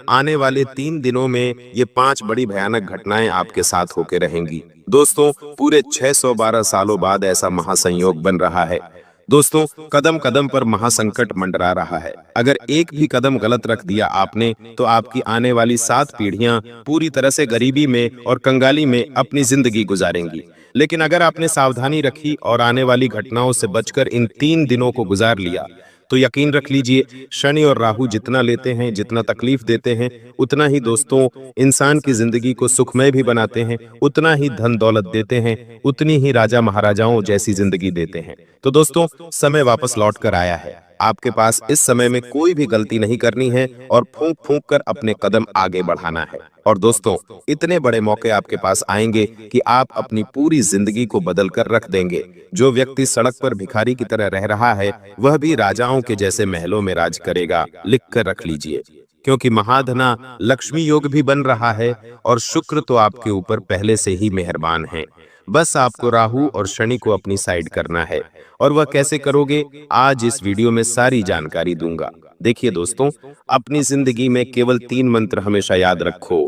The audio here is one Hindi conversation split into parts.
आने वाले 3 दिनों में ये 5 बड़ी भयानक घटनाएं आपके साथ होके रहेंगी। दोस्तों, पूरे 612 सालों बाद ऐसा महासंयोग बन रहा है। दोस्तों, कदम कदम पर महासंकट मंडरा रहा है। अगर एक भी कदम गलत रख दिया आपने, तो आपकी आने वाली 7 पीढ़ियां पूरी तरह से गरीबी में और कंगाली में अपनी जिंदगी गुजारेंगी। लेकिन अगर आपने सावधानी रखी और आने वाली घटनाओं से बचकर इन 3 दिनों को गुजार लिया, तो यकीन रख लीजिए, शनि और राहु जितना लेते हैं, जितना तकलीफ देते हैं, उतना ही दोस्तों इंसान की जिंदगी को सुखमय भी बनाते हैं, उतना ही धन दौलत देते हैं, उतनी ही राजा महाराजाओं जैसी जिंदगी देते हैं। तो दोस्तों, समय वापस लौट कर आया है। आपके पास इस समय में कोई भी गलती नहीं करनी है और फूंक फूंक कर अपने कदम आगे बढ़ाना है। और दोस्तों, इतने बड़े मौके आपके पास आएंगे कि आप अपनी पूरी जिंदगी को बदल कर रख देंगे। जो व्यक्ति सड़क पर भिखारी की तरह रह रहा है, वह भी राजाओं के जैसे महलों में राज करेगा। लिख कर रख लीजिए, क्योंकि महाधना लक्ष्मी योग भी बन रहा है और शुक्र तो आपके ऊपर पहले से ही मेहरबान है। बस आपको राहु और शनि को अपनी साइड करना है। और वह कैसे करोगे, आज इस वीडियो में सारी जानकारी दूंगा। देखिए दोस्तों, अपनी जिंदगी में केवल 3 मंत्र हमेशा याद रखो।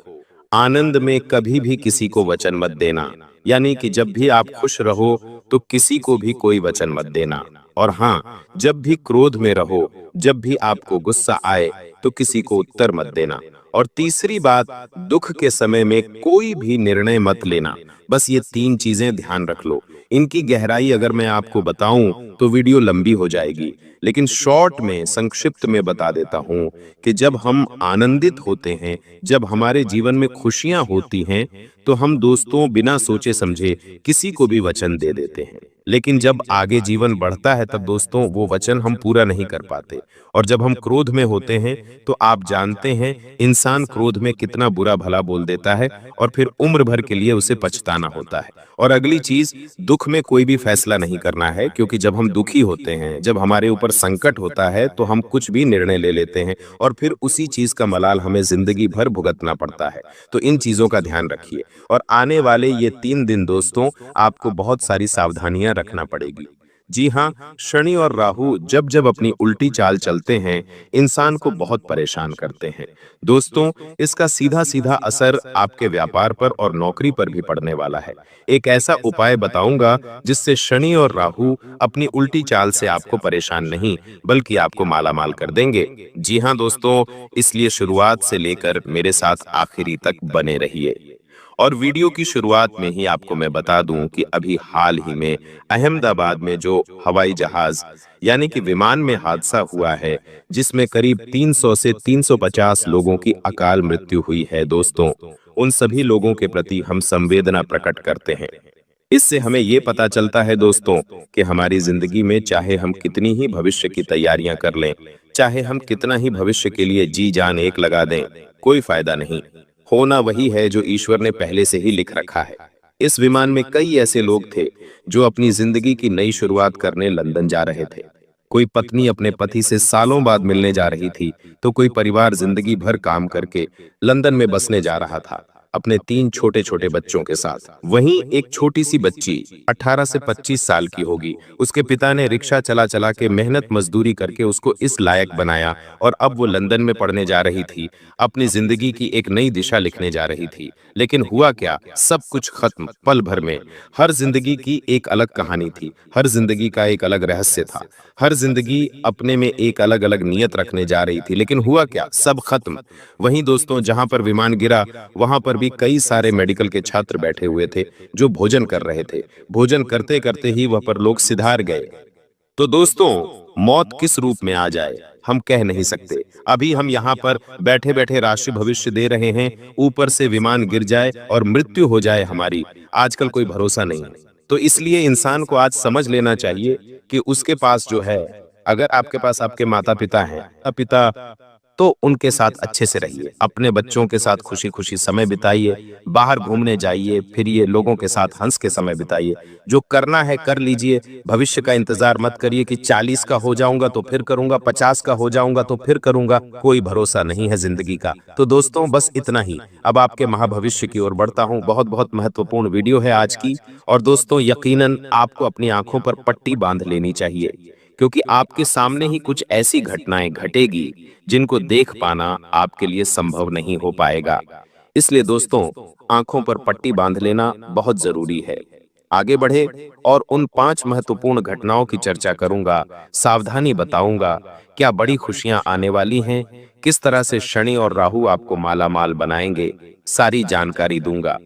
आनंद में कभी भी किसी को वचन मत देना, यानी कि जब भी आप खुश रहो तो किसी को भी कोई वचन मत देना। और हाँ, जब भी क्रोध में रहो, जब भी आपको गुस्सा आए, तो किसी को उत्तर मत देना। और तीसरी बात, दुख के समय में कोई भी निर्णय मत लेना। बस ये 3 चीजें ध्यान रख लो। इनकी गहराई अगर मैं आपको बताऊं तो वीडियो लंबी हो जाएगी, लेकिन शॉर्ट में, संक्षिप्त में बता देता हूं कि जब हम आनंदित होते हैं, जब हमारे जीवन में खुशियां होती हैं, तो हम दोस्तों बिना सोचे समझे किसी को भी वचन दे देते हैं। लेकिन जब आगे जीवन बढ़ता है, तब दोस्तों वो वचन हम पूरा नहीं कर पाते। और जब हम क्रोध में होते हैं, तो आप जानते हैं इंसान क्रोध में कितना बुरा भला बोल देता है और फिर उम्र भर के लिए उसे पछताना होता है। और अगली चीज, दुख में कोई भी फैसला नहीं करना है, क्योंकि जब हम दुखी होते हैं, जब हमारे ऊपर संकट होता है, तो हम कुछ भी निर्णय ले लेते हैं और फिर उसी चीज का मलाल हमें जिंदगी भर भुगतना पड़ता है। तो इन चीजों का ध्यान रखिए। और आने वाले ये 3 दिन दोस्तों, आपको बहुत सारी सावधानियां रखना पड़ेगी। जी हाँ, शनि और राहु जब जब अपनी उल्टी चाल चलते हैं, इंसान को बहुत परेशान करते हैं। दोस्तों, इसका सीधा सीधा असर आपके व्यापार पर और नौकरी पर भी पड़ने वाला है। एक ऐसा उपाय बताऊंगा जिससे शनि और राहु अपनी उल्टी चाल से आपको परेशान नहीं, बल्कि आपको मालामाल कर देंगे। जी हाँ दोस्तों, इसलिए शुरुआत से लेकर मेरे साथ आखिरी तक बने रहिए। और वीडियो की शुरुआत में ही आपको मैं बता दूं कि अभी हाल ही में अहमदाबाद में जो हवाई जहाज यानी कि विमान में हादसा हुआ है, जिसमें करीब 300 से 350 लोगों की अकाल मृत्यु हुई है दोस्तों, उन सभी लोगों के प्रति हम संवेदना प्रकट करते हैं। इससे हमें ये पता चलता है दोस्तों कि हमारी जिंदगी में चाहे हम कितनी ही भविष्य की तैयारियां कर लें, चाहे हम कितना ही भविष्य के लिए जी जान एक लगा दें, कोई फायदा नहीं। होना वही है जो ईश्वर ने पहले से ही लिख रखा है। इस विमान में कई ऐसे लोग थे जो अपनी जिंदगी की नई शुरुआत करने लंदन जा रहे थे। कोई पत्नी अपने पति से सालों बाद मिलने जा रही थी, तो कोई परिवार जिंदगी भर काम करके लंदन में बसने जा रहा था अपने 3 छोटे छोटे बच्चों के साथ। वहीं एक छोटी सी बच्ची 18 से 25 साल की होगी। उसके पिता ने रिक्शा चला चला के मेहनत मजदूरी करके उसको इस लायक बनाया और अब वो लंदन में पढ़ने जा रही थी, अपनी जिंदगी की एक नई दिशा लिखने जा रही थी। लेकिन हुआ क्या, सब कुछ खत्म पल भर में। हर जिंदगी की एक अलग कहानी थी, हर जिंदगी का एक अलग रहस्य था, हर जिंदगी अपने में एक अलग अलग नियत रखने जा रही थी। लेकिन हुआ क्या, सब खत्म। वहीं दोस्तों, जहां पर विमान गिरा, वहां पर भी कई सारे मेडिकल के छात्र बैठे हुए थे जो भोजन कर रहे थे। भोजन करते करते ही वह पर लोग सिधार गए। तो दोस्तों, मौत किस रूप में आ जाए हम कह नहीं सकते। अभी हम यहाँ पर बैठे बैठे राशि भविष्य दे रहे हैं, ऊपर से विमान गिर जाए और मृत्यु हो जाए हमारी, आजकल कोई भरोसा नहीं। तो इसलिए इंसान को आज समझ लेना चाहिए कि उसके पास जो है, अगर आपके पास आपके माता पिता हैं, पिता, तो उनके साथ अच्छे से रहिए, अपने बच्चों के साथ खुशी खुशी समय बिताइए, बाहर घूमने जाइए, फिरिए, लोगों के साथ हंस के समय बिताइए। जो करना है कर लीजिए। भविष्य का इंतजार मत करिए कि 40 का हो जाऊंगा तो फिर करूंगा, 50 का हो जाऊंगा तो फिर करूंगा, कोई भरोसा नहीं है जिंदगी का। तो दोस्तों, बस इतना ही। अब आपके महाभविष्य की ओर बढ़ता हूं। बहुत बहुत महत्वपूर्ण वीडियो है आज की। और दोस्तों, यकीनन आपको अपनी आंखों पर पट्टी बांध लेनी चाहिए, क्योंकि आपके सामने ही कुछ ऐसी घटनाएं घटेगी जिनको देख पाना आपके लिए संभव नहीं हो पाएगा। इसलिए दोस्तों, आंखों पर पट्टी बांध लेना बहुत जरूरी है। आगे बढ़े और उन 5 महत्वपूर्ण घटनाओं की चर्चा करूंगा, सावधानी बताऊंगा, क्या बड़ी खुशियां आने वाली हैं, किस तरह से शनि और राहु आपको माला माल बनाएंगे, सारी जानकारी दूंगा।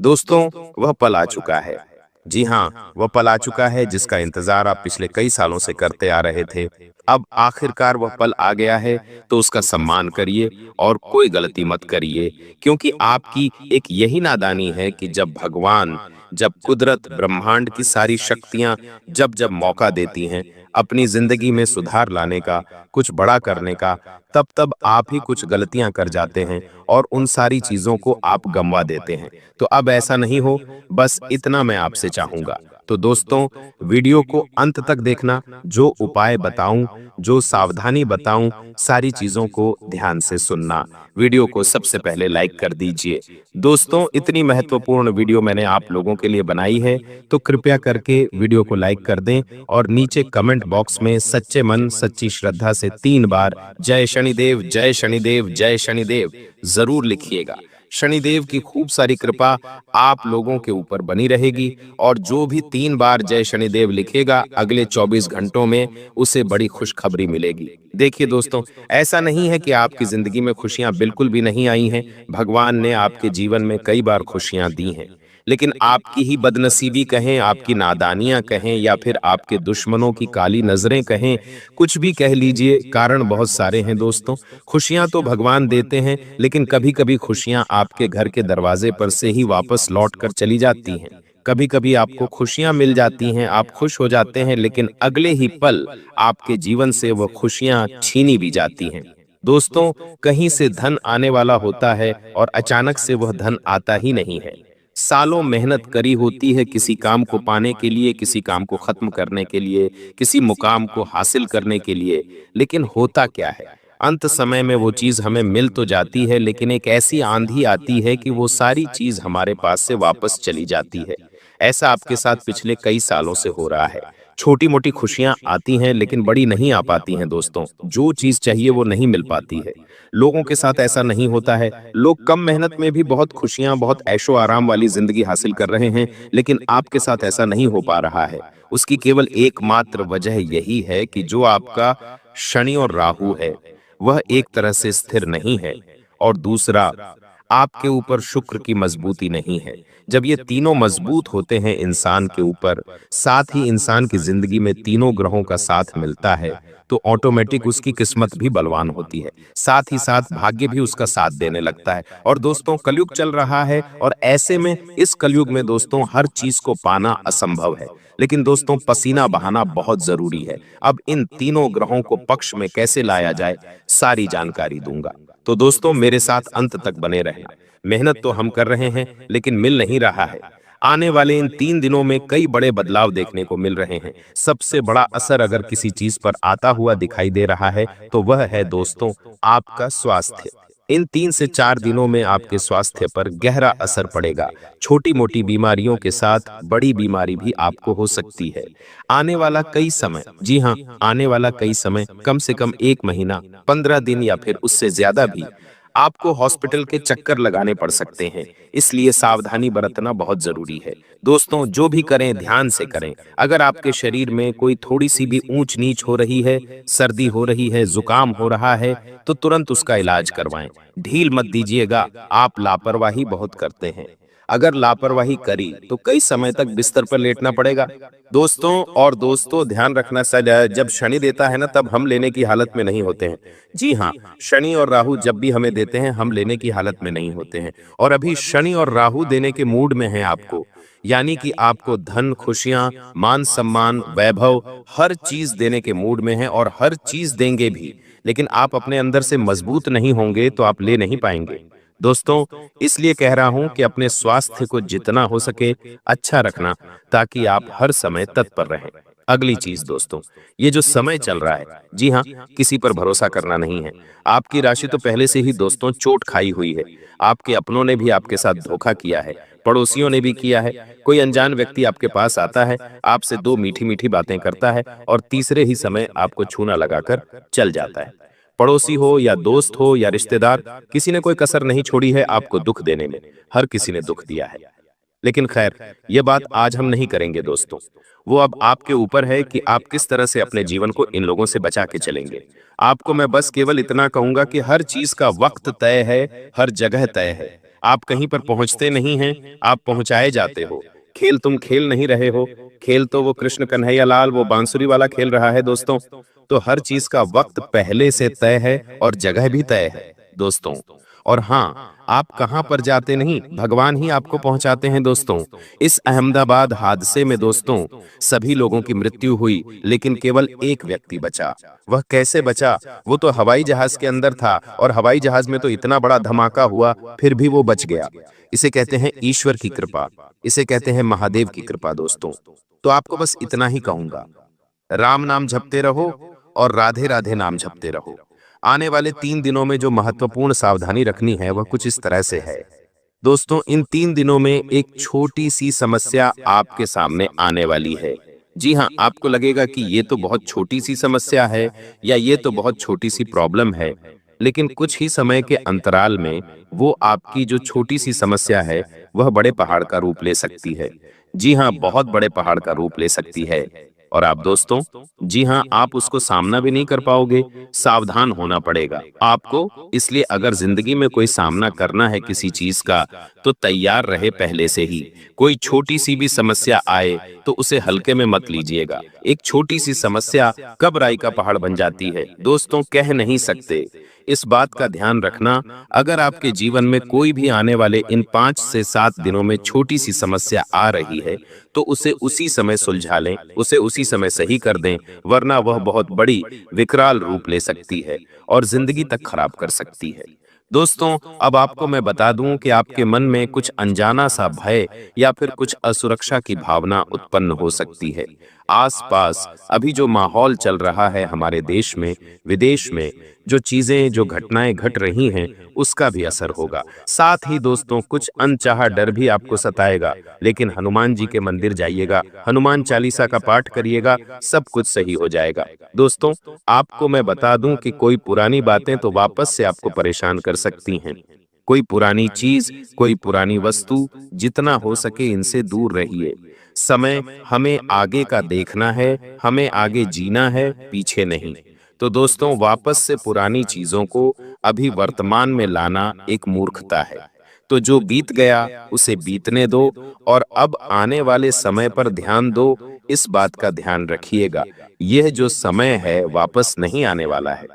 दोस्तों, वह पल आ चुका है। जी हाँ, वह पल आ चुका है जिसका इंतजार आप पिछले कई सालों से करते आ रहे थे। अब आखिरकार वह पल आ गया है, तो उसका सम्मान करिए और कोई गलती मत करिए, क्योंकि आपकी एक यही नादानी है कि जब भगवान, जब कुदरत, ब्रह्मांड की सारी शक्तियां जब जब मौका देती हैं अपनी जिंदगी में सुधार लाने का, कुछ बड़ा करने का, तब तब आप ही कुछ गलतियां कर जाते हैं और उन सारी चीजों को आप गंवा देते हैं। तो अब ऐसा नहीं हो, बस इतना मैं आपसे चाहूंगा। तो दोस्तों, वीडियो को अंत तक देखना, जो उपाय बताऊं, जो सावधानी बताऊं, सारी चीजों को ध्यान से सुनना। वीडियो को सबसे पहले लाइक कर दीजिए। दोस्तों, इतनी महत्वपूर्ण वीडियो मैंने आप लोगों के लिए बनाई है, तो कृपया करके वीडियो को लाइक कर दें और नीचे कमेंट बॉक्स में सच्चे मन सच्ची श्रद्धा से 3 बार जय शनिदेव, जय शनिदेव, जय शनिदेव जरूर लिखिएगा। शनिदेव की खूब सारी कृपा आप लोगों के ऊपर बनी रहेगी और जो भी 3 बार जय शनिदेव लिखेगा, अगले 24 घंटों में उसे बड़ी खुशखबरी मिलेगी। देखिए दोस्तों, ऐसा नहीं है कि आपकी जिंदगी में खुशियां बिल्कुल भी नहीं आई हैं। भगवान ने आपके जीवन में कई बार खुशियां दी हैं, लेकिन आपकी ही बदनसीबी कहें, आपकी नादानियां कहें, या फिर आपके दुश्मनों की काली नजरें कहें, कुछ भी कह लीजिए, कारण बहुत सारे हैं दोस्तों। खुशियां तो भगवान देते हैं, लेकिन कभी कभी खुशियां आपके घर के दरवाजे पर से ही वापस लौट कर चली जाती हैं। कभी कभी आपको खुशियां मिल जाती हैं, आप खुश हो जाते हैं, लेकिन अगले ही पल आपके जीवन से वह खुशियां छीनी भी जाती हैं। दोस्तों, कहीं से धन आने वाला होता है और अचानक से वह धन आता ही नहीं है। सालों मेहनत करी होती है किसी काम को पाने के लिए, किसी काम को खत्म करने के लिए, किसी मुकाम को हासिल करने के लिए, लेकिन होता क्या है, अंत समय में वो चीज हमें मिल तो जाती है, लेकिन एक ऐसी आंधी आती है कि वो सारी चीज हमारे पास से वापस चली जाती है। ऐसा आपके साथ पिछले कई सालों से हो रहा है। छोटी मोटी खुशियां आती हैं, लेकिन बड़ी नहीं आ पाती हैं दोस्तों। जो चीज चाहिए वो नहीं मिल पाती है। लोगों के साथ ऐसा नहीं होता है। लोग कम मेहनत में भी बहुत खुशियां, बहुत ऐशो आराम वाली जिंदगी हासिल कर रहे हैं, लेकिन आपके साथ ऐसा नहीं हो पा रहा है। उसकी केवल एकमात्र वजह यही है कि जो आपका शनि और राहु है, वह एक तरह से स्थिर नहीं है, और दूसरा, आपके ऊपर शुक्र की मजबूती नहीं है। जब ये तीनों मजबूत होते हैं इंसान के ऊपर, साथ ही इंसान की जिंदगी में तीनों ग्रहों का साथ मिलता है, तो ऑटोमेटिक उसकी किस्मत भी बलवान होती है, साथ ही साथ भाग्य भी उसका साथ देने लगता है। और दोस्तों, कलयुग चल रहा है, और ऐसे में इस कलयुग में दोस्तों हर चीज को पाना असंभव है, लेकिन दोस्तों पसीना बहाना बहुत जरूरी है। अब इन तीनों ग्रहों को पक्ष में कैसे लाया जाए, सारी जानकारी दूंगा। तो दोस्तों, मेरे साथ अंत तक बने रहना। मेहनत तो हम कर रहे हैं, लेकिन मिल नहीं रहा है। आने वाले इन 3 दिनों में कई बड़े बदलाव देखने को मिल रहे हैं। सबसे बड़ा असर अगर किसी चीज पर आता हुआ दिखाई दे रहा है, तो वह है दोस्तों आपका स्वास्थ्य। इन 3 से 4 दिनों में आपके स्वास्थ्य पर गहरा असर पड़ेगा। छोटी मोटी बीमारियों के साथ बड़ी बीमारी भी आपको हो सकती है। आने वाला कई समय, जी हाँ, आने वाला कई समय, कम से कम 1 महीना, 15 दिन या फिर उससे ज्यादा भी आपको हॉस्पिटल के चक्कर लगाने पड़ सकते हैं। इसलिए सावधानी बरतना बहुत जरूरी है। दोस्तों, जो भी करें ध्यान से करें। अगर आपके शरीर में कोई थोड़ी सी भी ऊंच नीच हो रही है, सर्दी हो रही है, जुकाम हो रहा है, तो तुरंत उसका इलाज करवाएं। ढील मत दीजिएगा, आप लापरवाही बहुत करते हैं। अगर लापरवाही करी तो कई समय तक बिस्तर पर लेटना पड़ेगा। दोस्तों ध्यान रखना, जब शनि देता है ना, तब हम लेने की हालत में नहीं होते हैं। जी हाँ, शनि और राहु जब भी हमें देते हैं, हम लेने की हालत में नहीं होते हैं। और अभी शनि और राहु देने के मूड में हैं आपको, यानी कि आपको धन, खुशियां, मान सम्मान, वैभव, हर चीज देने के मूड में हैं, और हर चीज देंगे भी। लेकिन आप अपने अंदर से मजबूत नहीं होंगे तो आप ले नहीं पाएंगे। दोस्तों, इसलिए कह रहा हूं कि अपने स्वास्थ्य को जितना हो सके अच्छा रखना, ताकि आप हर समय तत्पर रहें। अगली चीज दोस्तों, ये जो समय चल रहा है, जी हाँ, किसी पर भरोसा करना नहीं है। आपकी राशि तो पहले से ही दोस्तों चोट खाई हुई है। आपके अपनों ने भी आपके साथ धोखा किया है, पड़ोसियों ने भी किया है। कोई अनजान व्यक्ति आपके पास आता है, आपसे दो मीठी मीठी बातें करता है और तीसरे ही समय आपको छूना लगाकर चल जाता है। पड़ोसी हो या दोस्त हो या रिश्तेदार, किसी ने कोई कसर नहीं छोड़ी है आपको दुख देने में। हर किसी ने दुख दिया है। लेकिन खैर, ये बात आज हम नहीं करेंगे दोस्तों। वो अब आपके ऊपर है कि आप किस तरह से अपने जीवन को इन लोगों से बचा के चलेंगे। आपको मैं बस केवल इतना कहूंगा कि हर चीज का वक्त तय है, हर जगह तय है। आप कहीं पर पहुंचते नहीं हैं, आप पहुंचाए जाते हो। खेल तुम खेल नहीं रहे हो, खेल तो वो कृष्ण कन्हैया लाल वो बांसुरी वाला खेल रहा है दोस्तों। तो हर चीज का वक्त पहले से तय है और जगह भी तय है दोस्तों। और हाँ, आप कहां पर जाते नहीं, भगवान ही आपको पहुंचाते हैं दोस्तों। इस अहमदाबाद हादसे में दोस्तों सभी लोगों की मृत्यु हुई, लेकिन केवल एक व्यक्ति बचा। वह कैसे बचा? वो तो हवाई जहाज के अंदर था और हवाई जहाज में तो इतना बड़ा धमाका हुआ, फिर भी वो बच गया। इसे कहते हैं ईश्वर की कृपा, इसे कहते हैं महादेव की कृपा दोस्तों। तो आपको बस इतना ही कहूंगा, राम नाम जपते रहो और राधे राधे नाम जपते रहो। आने वाले 3 दिनों में जो महत्वपूर्ण सावधानी रखनी है वह कुछ इस तरह से है दोस्तों। इन 3 दिनों में एक छोटी सी समस्या आपके सामने आने वाली है। जी हाँ, आपको लगेगा कि ये तो बहुत छोटी सी समस्या है या ये तो बहुत छोटी सी प्रॉब्लम है, लेकिन कुछ ही समय के अंतराल में वो आपकी जो छोटी सी समस्या है वह बड़े पहाड़ का रूप ले सकती है। जी हाँ, बहुत बड़े पहाड़ का रूप ले सकती है। और आप दोस्तों, जी हाँ, आप उसको सामना भी नहीं कर पाओगे, सावधान होना पड़ेगा आपको। इसलिए अगर जिंदगी में कोई सामना करना है किसी चीज का, तो तैयार रहे पहले से ही। कोई छोटी सी भी समस्या आए तो उसे हल्के में मत लीजिएगा। एक छोटी सी समस्या कब राई का पहाड़ बन जाती है दोस्तों, कह नहीं सकते। इस बात का ध्यान रखना, अगर आपके जीवन में कोई भी आने वाले इन 5 से 7 दिनों में छोटी सी समस्या आ रही है, तो उसे उसी समय सुलझा लें, उसे उसी समय सही कर दें, वरना वह बहुत बड़ी विकराल रूप ले सकती है और जिंदगी तक खराब कर सकती है। दोस्तों, अब आपको मैं बता दूं कि आपके मन में कुछ अनजाना सा भय या फिर कुछ असुरक्षा की भावना उत्पन्न हो सकती है। आसपास अभी जो माहौल चल रहा है हमारे देश में, विदेश में, जो चीजें जो घटनाएं घट रही हैं, उसका भी असर होगा। साथ ही दोस्तों कुछ अनचाहा डर भी आपको सताएगा, लेकिन हनुमान जी के मंदिर जाइएगा, हनुमान चालीसा का पाठ करिएगा, सब कुछ सही हो जाएगा। दोस्तों, आपको मैं बता दूं कि कोई पुरानी बातें तो वापस से आपको परेशान कर सकती हैं। कोई पुरानी चीज, कोई पुरानी वस्तु, जितना हो सके इनसे दूर रहिए। समय हमें आगे का देखना है, हमें आगे जीना है, पीछे नहीं। तो दोस्तों, वापस से पुरानी चीजों को अभी वर्तमान में लाना एक मूर्खता है। तो जो बीत गया उसे बीतने दो और अब आने वाले समय पर ध्यान दो। इस बात का ध्यान रखिएगा, यह जो समय है वापस नहीं आने वाला है।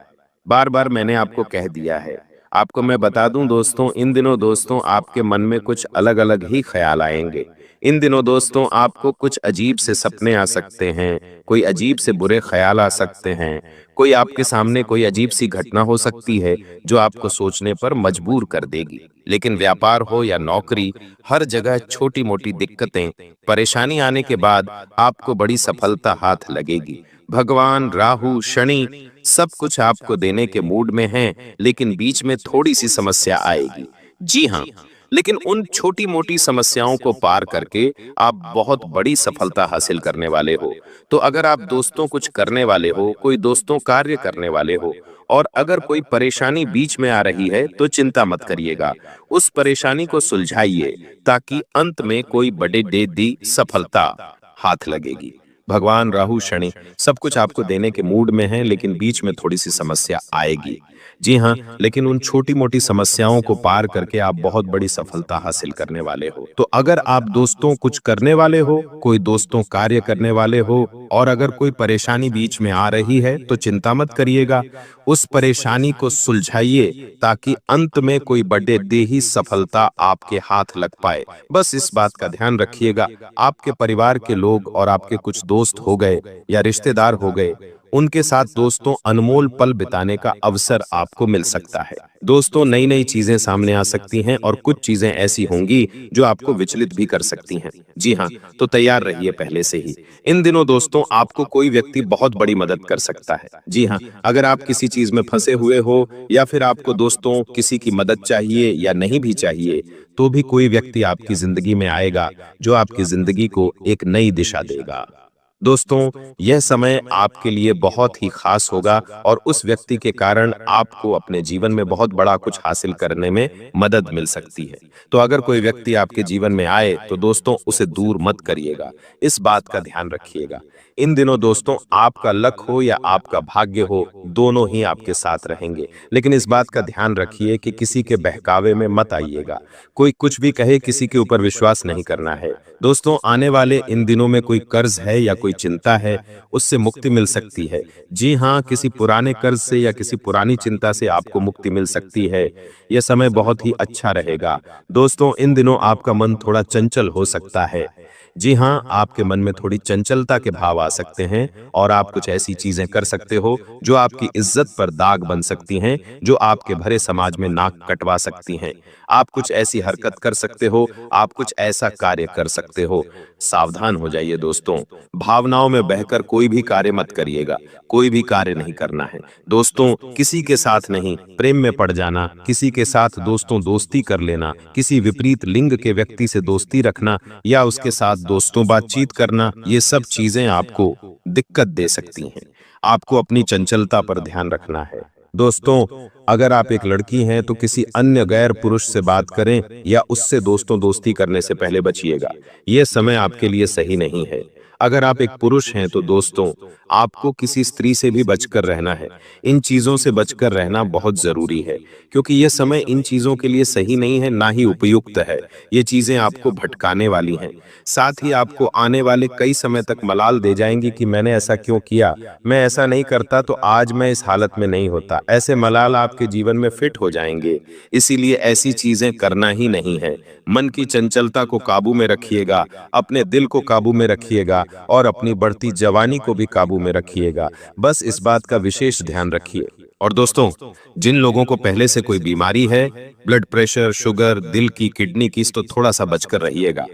बार बार मैंने आपको कह दिया है। आपको मैं बता दूं दोस्तों, इन दिनों दोस्तों आपके मन में कुछ अलग अलग ही ख्याल आएंगे। इन दिनों दोस्तों आपको कुछ अजीब से सपने आ सकते हैं, कोई अजीब से बुरे ख्याल आ सकते हैं, कोई आपके सामने कोई अजीब सी घटना हो सकती है जो आपको सोचने पर मजबूर कर देगी। लेकिन व्यापार हो या नौकरी, हर जगह छोटी मोटी दिक्कतें, परेशानी आने के बाद आपको बड़ी सफलता हाथ लगेगी। भगवान, राहु, शनि सब कुछ आपको देने के मूड में हैं, लेकिन बीच में थोड़ी सी समस्या आएगी। जी हाँ, लेकिन उन छोटी मोटी समस्याओं को पार करके आप बहुत बड़ी सफलता हासिल करने वाले हो। तो अगर आप दोस्तों कुछ करने वाले हो, कोई दोस्तों कार्य करने वाले हो, और अगर कोई परेशानी बीच में आ रही है तो चिंता मत करिएगा, उस परेशानी को सुलझाइए, ताकि अंत में कोई बड़े दी सफलता हाथ लगेगी। भगवान, राहु, शनि सब कुछ आपको देने के मूड में हैं, लेकिन बीच में थोड़ी सी समस्या आएगी। जी हाँ, लेकिन उन छोटी मोटी समस्याओं को पार करके आप बहुत बड़ी सफलता हासिल करने वाले हो। तो अगर आप दोस्तों कुछ करने वाले हो, कोई दोस्तों कार्य करने वाले हो, और अगर कोई परेशानी बीच में आ रही है तो चिंता मत करिएगा, उस परेशानी को सुलझाइए, ताकि अंत में कोई बड़े देही सफलता आपके हाथ लग पाए। बस इस बात का ध्यान रखिएगा। आपके परिवार के लोग और आपके कुछ दोस्त हो गए या रिश्तेदार हो गए, उनके साथ दोस्तों अनमोल पल बिताने का अवसर आपको मिल सकता है। दोस्तों नई नई चीजें सामने आ सकती हैं और कुछ चीजें ऐसी होंगी जो आपको विचलित भी कर सकती हैं। जी हाँ, तो तैयार रहिए पहले से ही। इन दिनों दोस्तों आपको कोई व्यक्ति बहुत बड़ी मदद कर सकता है। जी हाँ, अगर आप किसी चीज में फंसे हुए हो या फिर आपको दोस्तों किसी की मदद चाहिए या नहीं भी चाहिए, तो भी कोई व्यक्ति आपकी जिंदगी में आएगा जो आपकी जिंदगी को एक नई दिशा देगा। दोस्तों यह समय आपके लिए बहुत ही खास होगा और उस व्यक्ति के कारण आपको अपने जीवन में बहुत बड़ा कुछ हासिल करने में मदद मिल सकती है। तो अगर कोई व्यक्ति आपके जीवन में आए तो दोस्तों उसे दूर मत करिएगा, इस बात का ध्यान रखिएगा। इन दिनों दोस्तों आपका लक हो या आपका भाग्य हो, दोनों ही आपके साथ रहेंगे, लेकिन इस बात का ध्यान रखिए कि किसी के बहकावे में मत आइएगा। कोई कुछ भी कहे, किसी के ऊपर विश्वास नहीं करना है। दोस्तों आने वाले इन दिनों में कोई कर्ज है या कोई चिंता है, उससे मुक्ति मिल सकती है। जी हाँ, किसी पुराने कर्ज से या किसी पुरानी चिंता से आपको मुक्ति मिल सकती है। यह समय बहुत ही अच्छा रहेगा। दोस्तों इन दिनों आपका मन थोड़ा चंचल हो सकता है। जी हाँ, आपके मन में थोड़ी चंचलता के भाव आ सकते हैं और आप कुछ ऐसी चीजें कर सकते हो जो आपकी इज्जत पर दाग बन सकती हैं, जो आपके भरे समाज में नाक कटवा सकती हैं। आप कुछ ऐसी हरकत कर सकते हो, आप कुछ ऐसा कार्य कर सकते हो। सावधान हो जाइए दोस्तों, भावनाओं में बहकर कोई भी कार्य मत करिएगा, कोई भी कार्य नहीं करना है। दोस्तों किसी के साथ नहीं, प्रेम में पड़ जाना, किसी के साथ दोस्तों दोस्ती कर लेना, किसी विपरीत लिंग के व्यक्ति से दोस्ती रखना या उसके साथ दोस्तों बातचीत करना, ये सब चीजें आपको दिक्कत दे सकती हैं। आपको अपनी चंचलता पर ध्यान रखना है। दोस्तों अगर आप एक लड़की हैं तो किसी अन्य गैर पुरुष से बात करें या उससे दोस्तों दोस्ती करने से पहले बचिएगा। यह समय आपके लिए सही नहीं है। अगर आप एक पुरुष हैं तो दोस्तों आपको किसी स्त्री से भी बचकर रहना है। इन चीजों से बचकर रहना बहुत जरूरी है, क्योंकि यह समय इन चीजों के लिए सही नहीं है, ना ही उपयुक्त है। ये चीजें आपको भटकाने वाली हैं। साथ ही आपको आने वाले कई समय तक मलाल दे जाएंगी कि मैंने ऐसा क्यों किया, मैं ऐसा नहीं करता तो आज मैं इस हालत में नहीं होता। ऐसे मलाल आपके जीवन में फिट हो जाएंगे। इसीलिए ऐसी चीजें करना ही नहीं है। मन की चंचलता को काबू में रखिएगा, अपने दिल को काबू में रखिएगा और अपनी बढ़ती जवानी को भी काबू में रखिएगा। बस इस बात का विशेष ध्यान रखिए। और दोस्तों जिन लोगों को पहले से कोई बीमारी है, ब्लड प्रेशर, शुगर, दिल की, किडनी की, तो थोड़ा सा बचकर रहिएगा।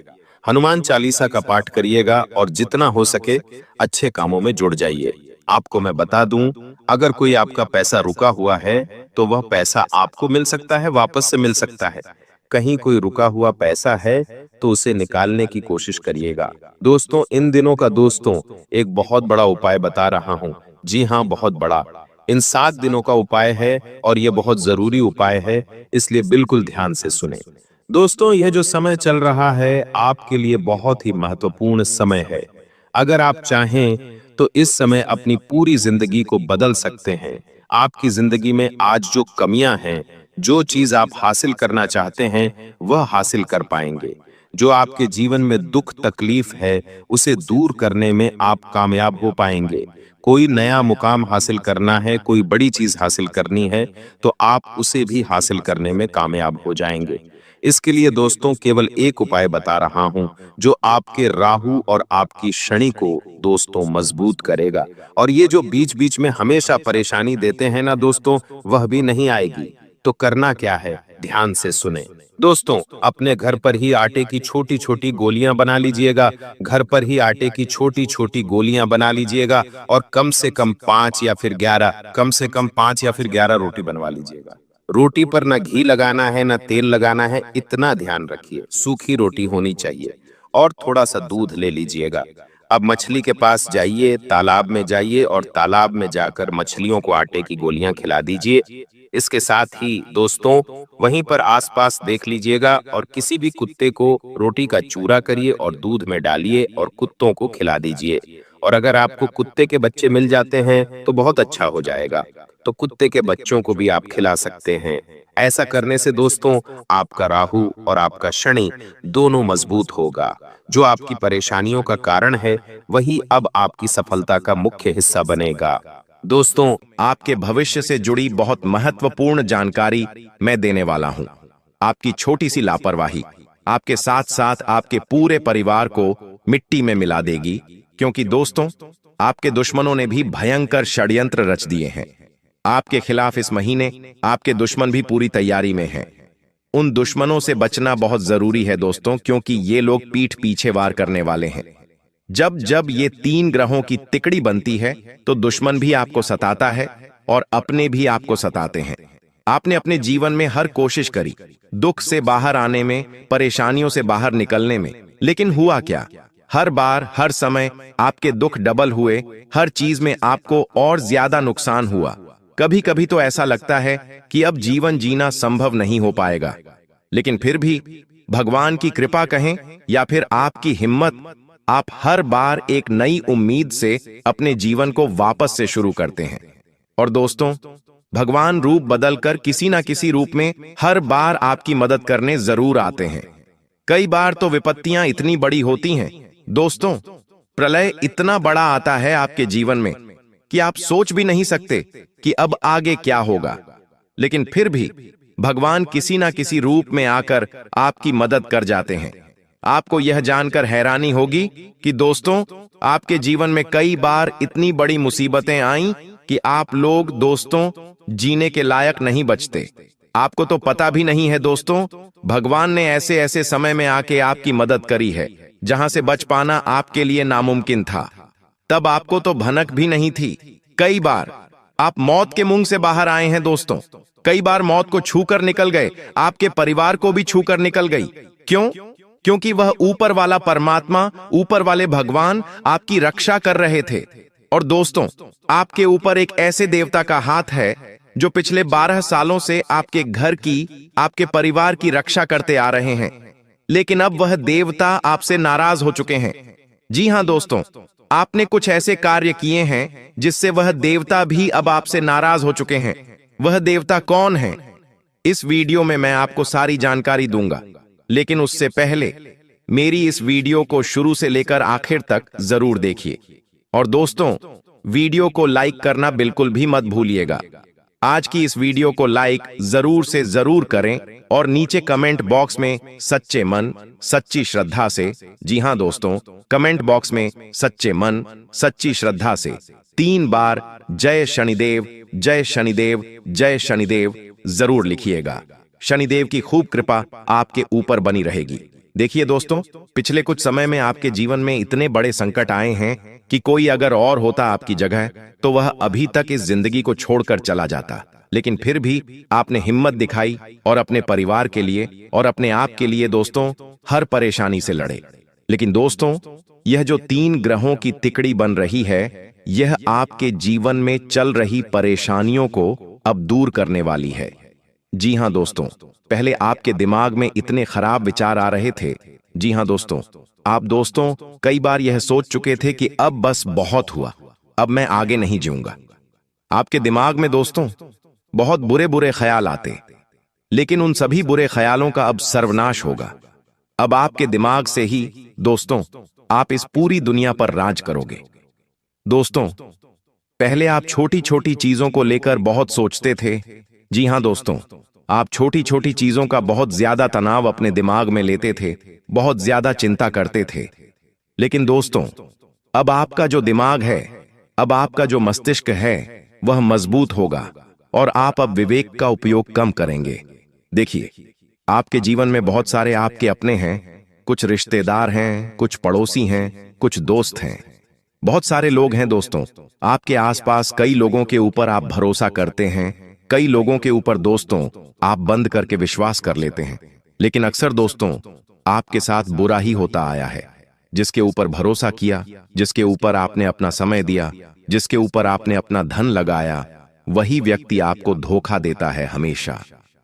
हनुमान चालीसा का पाठ करिएगा और जितना हो सके अच्छे कामों में जुड़ जाइए। आपको मैं बता दूं, अगर कोई आपका पैसा रुका हुआ है तो वह पैसा आपको मिल सकता है, वापस से मिल सकता है। कहीं कोई रुका हुआ पैसा है तो उसे निकालने की कोशिश करिएगा। दोस्तों इन दिनों का दोस्तों एक बहुत बड़ा उपाय बता रहा हूं। जी हाँ, बहुत बड़ा। इन 7 दिनों का उपाय है और यह बहुत जरूरी उपाय है, इसलिए बिल्कुल ध्यान से सुने। दोस्तों यह जो समय चल रहा है आपके लिए बहुत ही महत्वपूर्ण समय है। अगर आप चाहें तो इस समय अपनी पूरी जिंदगी को बदल सकते हैं। आपकी जिंदगी में आज जो कमियां हैं, जो चीज आप हासिल करना चाहते हैं, वह हासिल कर पाएंगे। जो आपके जीवन में दुख तकलीफ है, उसे दूर करने में आप कामयाब हो पाएंगे। कोई नया मुकाम हासिल करना है, कोई बड़ी चीज हासिल करनी है, तो आप उसे भी हासिल करने में कामयाब हो जाएंगे। इसके लिए दोस्तों केवल एक उपाय बता रहा हूं, जो आपके राहु और आपकी शनि को दोस्तों मजबूत करेगा। और ये जो बीच बीच में हमेशा परेशानी देते हैं ना दोस्तों, वह भी नहीं आएगी। तो करना क्या है, ध्यान से सुने। दोस्तों अपने घर पर ही आटे की छोटी छोटी गोलियां बना लीजिएगा। घर पर ही आटे की छोटी छोटी गोलियां बना लीजिएगा और कम से कम 5 या फिर 11, कम से कम 5 या फिर 11 रोटी बनवा लीजिएगा। रोटी पर ना घी लगाना है ना तेल लगाना है, इतना ध्यान रखिए। सूखी रोटी होनी चाहिए और थोड़ा सा दूध ले लीजिएगा। अब मछली के पास जाइए, तालाब में जाइए और तालाब में जाकर मछलियों को आटे की गोलियां खिला दीजिए। इसके साथ ही दोस्तों वहीं पर आसपास देख लीजिएगा और किसी भी कुत्ते को रोटी का चूरा करिए और दूध में डालिए और कुत्तों को खिला दीजिए। और अगर आपको कुत्ते के बच्चे मिल जाते हैं तो बहुत अच्छा हो जाएगा, तो कुत्ते के बच्चों को भी आप खिला सकते हैं। ऐसा करने से दोस्तों आपका राहु और आपका शनि दोनों मजबूत होगा। जो आपकी परेशानियों का कारण है, वही अब आपकी सफलता का मुख्य हिस्सा बनेगा। दोस्तों आपके भविष्य से जुड़ी बहुत महत्वपूर्ण जानकारी मैं देने वाला हूं। आपकी छोटी सी लापरवाही आपके साथ साथ आपके पूरे परिवार को मिट्टी में मिला देगी। क्योंकि दोस्तों, आपके दुश्मनों ने भी भयंकर षड्यंत्र रच दिए हैं। आपके खिलाफ इस महीने आपके दुश्मन भी पूरी तैयारी में हैं। उन दुश्मनों से बचना बहुत जरूरी है दोस्तों, क्योंकि ये लोग पीठ पीछे वार करने वाले हैं। जब जब ये 3 ग्रहों की तिकड़ी बनती है तो दुश्मन भी आपको सताता है और अपने भी आपको सताते हैं। आपने अपने जीवन में हर कोशिश करी दुख से बाहर आने में, परेशानियों से बाहर निकलने में, लेकिन हुआ क्या? हर बार, हर समय आपके दुख डबल हुए, हर चीज में आपको और ज्यादा नुकसान हुआ। कभी कभी तो ऐसा लगता है कि अब जीवन जीना संभव नहीं हो पाएगा। लेकिन फिर भी भगवान की कृपा कहें या फिर आपकी हिम्मत, आप हर बार एक नई उम्मीद से अपने जीवन को वापस से शुरू करते हैं। और दोस्तों, भगवान रूप बदलकर किसी ना किसी रूप में हर बार आपकी मदद करने जरूर आते हैं। कई बार तो विपत्तियां इतनी बड़ी होती हैं दोस्तों, प्रलय इतना बड़ा आता है आपके जीवन में कि आप सोच भी नहीं सकते कि अब आगे क्या होगा। लेकिन फिर भी भगवान किसी ना किसी रूप में आकर आपकी मदद कर जाते हैं। आपको यह जानकर हैरानी होगी कि दोस्तों, आपके जीवन में कई बार इतनी बड़ी मुसीबतें आईं कि आप लोग दोस्तों जीने के लायक नहीं बचते। आपको तो पता भी नहीं है दोस्तों, भगवान ने ऐसे ऐसे समय में आके आपकी मदद करी है जहां से बच पाना आपके लिए नामुमकिन था। तब आपको तो भनक भी नहीं थी। कई बार आप मौत के मुंह से बाहर आए हैं दोस्तों। कई बार मौत को छूकर निकल गए, आपके परिवार को भी छूकर निकल गई। क्यों? क्योंकि वह ऊपर वाला परमात्मा, ऊपर वाले भगवान आपकी रक्षा कर रहे थे। और दोस्तों, आपके ऊपर एक ऐसे देवता का हाथ है जो पिछले 12 सालों से आपके घर की, आपके परिवार की रक्षा करते आ रहे हैं। लेकिन अब वह देवता आपसे नाराज हो चुके हैं। जी हां दोस्तों, आपने कुछ ऐसे कार्य किए हैं जिससे वह देवता भी अब आपसे नाराज हो चुके हैं। वह देवता कौन है? इस वीडियो में मैं आपको सारी जानकारी दूंगा, लेकिन उससे पहले मेरी इस वीडियो को शुरू से लेकर आखिर तक जरूर देखिए। और दोस्तों, वीडियो को लाइक करना बिल्कुल भी मत भूलिएगा। आज की इस वीडियो को लाइक जरूर से जरूर करें और नीचे कमेंट बॉक्स में सच्चे मन, सच्ची श्रद्धा से, जी हां दोस्तों, कमेंट बॉक्स में सच्चे मन, सच्ची श्रद्धा से 3 बार जय शनिदेव, जय शनिदेव, जय शनिदेव जरूर लिखिएगा। शनिदेव की खूब कृपा आपके ऊपर बनी रहेगी। देखिए दोस्तों, पिछले कुछ समय में आपके जीवन में इतने बड़े संकट आए हैं कि कोई अगर और होता आपकी जगह तो वह अभी तक इस जिंदगी को छोड़कर चला जाता। लेकिन फिर भी आपने हिम्मत दिखाई और अपने परिवार के लिए और अपने आप के लिए दोस्तों हर परेशानी से लड़े। लेकिन दोस्तों, यह जो 3 ग्रहों की तिकड़ी बन रही है, यह आपके जीवन में चल रही परेशानियों को अब दूर करने वाली है। जी हां दोस्तों, पहले आपके दिमाग में इतने खराब विचार आ रहे थे। जी हां दोस्तों, आप दोस्तों कई बार यह सोच चुके थे कि अब बस बहुत हुआ, अब मैं आगे नहीं जीऊंगा। आपके दिमाग में दोस्तों बहुत बुरे बुरे ख्याल आते, लेकिन उन सभी बुरे ख्यालों का अब सर्वनाश होगा। अब आपके दिमाग से ही दोस्तों आप इस पूरी दुनिया पर राज करोगे। दोस्तों, पहले आप छोटी छोटी चीजों को लेकर बहुत सोचते थे। जी हां दोस्तों, आप छोटी छोटी चीजों का बहुत ज्यादा तनाव अपने दिमाग में लेते थे, बहुत ज्यादा चिंता करते थे। लेकिन दोस्तों, अब आपका जो दिमाग है, अब आपका जो मस्तिष्क है, वह मजबूत होगा और आप अब विवेक का उपयोग कम करेंगे। देखिए, आपके जीवन में बहुत सारे आपके अपने हैं, कुछ रिश्तेदार हैं, कुछ पड़ोसी हैं, कुछ दोस्त हैं, बहुत सारे लोग हैं दोस्तों। आपके आसपास कई लोगों के ऊपर आप भरोसा करते हैं, कई लोगों के ऊपर दोस्तों आप बंद करके विश्वास कर लेते हैं। लेकिन अक्सर दोस्तों आपके साथ बुरा ही होता आया है। जिसके ऊपर भरोसा किया, जिसके ऊपर आपने अपना समय दिया, जिसके ऊपर आपने अपना धन लगाया, वही व्यक्ति आपको धोखा देता है हमेशा।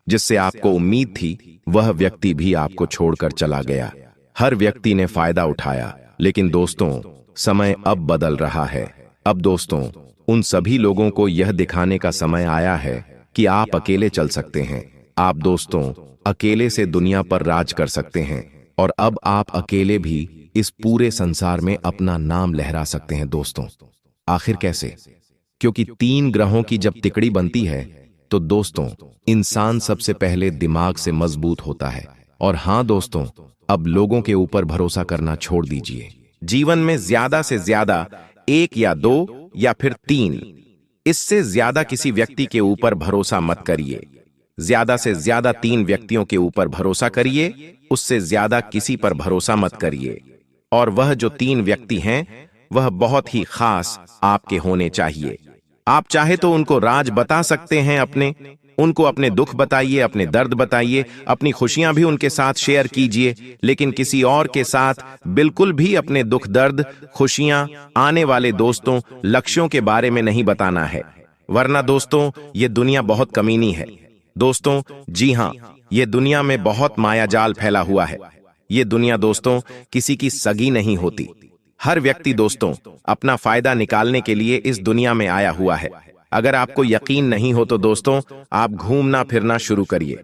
जिससे आपको उम्मीद थी, वह व्यक्ति भी आपको छोड़कर चला गया। हर व्यक्ति ने फायदा उठाया। लेकिन दोस्तों, समय अब बदल रहा है। अब दोस्तों उन सभी लोगों को यह दिखाने का समय आया है कि आप अकेले चल सकते हैं। आप दोस्तों अकेले से दुनिया पर राज कर सकते हैं और अब आप अकेले भी इस पूरे संसार में अपना नाम लहरा सकते हैं दोस्तों। आखिर कैसे? क्योंकि 3 ग्रहों की जब तिकड़ी बनती है तो दोस्तों इंसान सबसे पहले दिमाग से मजबूत होता है। और हां दोस्तों, अब लोगों के ऊपर भरोसा करना छोड़ दीजिए। जीवन में ज्यादा से ज्यादा 1 या 2 या फिर 3, इससे ज्यादा किसी व्यक्ति के ऊपर भरोसा मत करिए। ज्यादा से ज्यादा 3 व्यक्तियों के ऊपर भरोसा करिए, उससे ज्यादा किसी पर भरोसा मत करिए। और वह जो 3 व्यक्ति हैं वह बहुत ही खास आपके होने चाहिए। आप चाहे तो उनको राज बता सकते हैं उनको अपने दुख बताइए, अपने दर्द बताइए, अपनी खुशियां भी उनके साथ शेयर कीजिए, लेकिन किसी और के साथ बिल्कुल भी अपने दुख दर्द, खुशियां, आने वाले दोस्तों, लक्ष्यों के बारे में नहीं बताना है, वरना दोस्तों ये दुनिया बहुत कमीनी है। दोस्तों जी हां, ये दुनिया में बहुत मायाजाल फैला हुआ है। ये दुनिया दोस्तों किसी की सगी नहीं होती। हर व्यक्ति दोस्तों अपना फायदा निकालने के लिए इस दुनिया में आया हुआ है। अगर आपको यकीन नहीं हो तो दोस्तों आप घूमना फिरना शुरू करिए।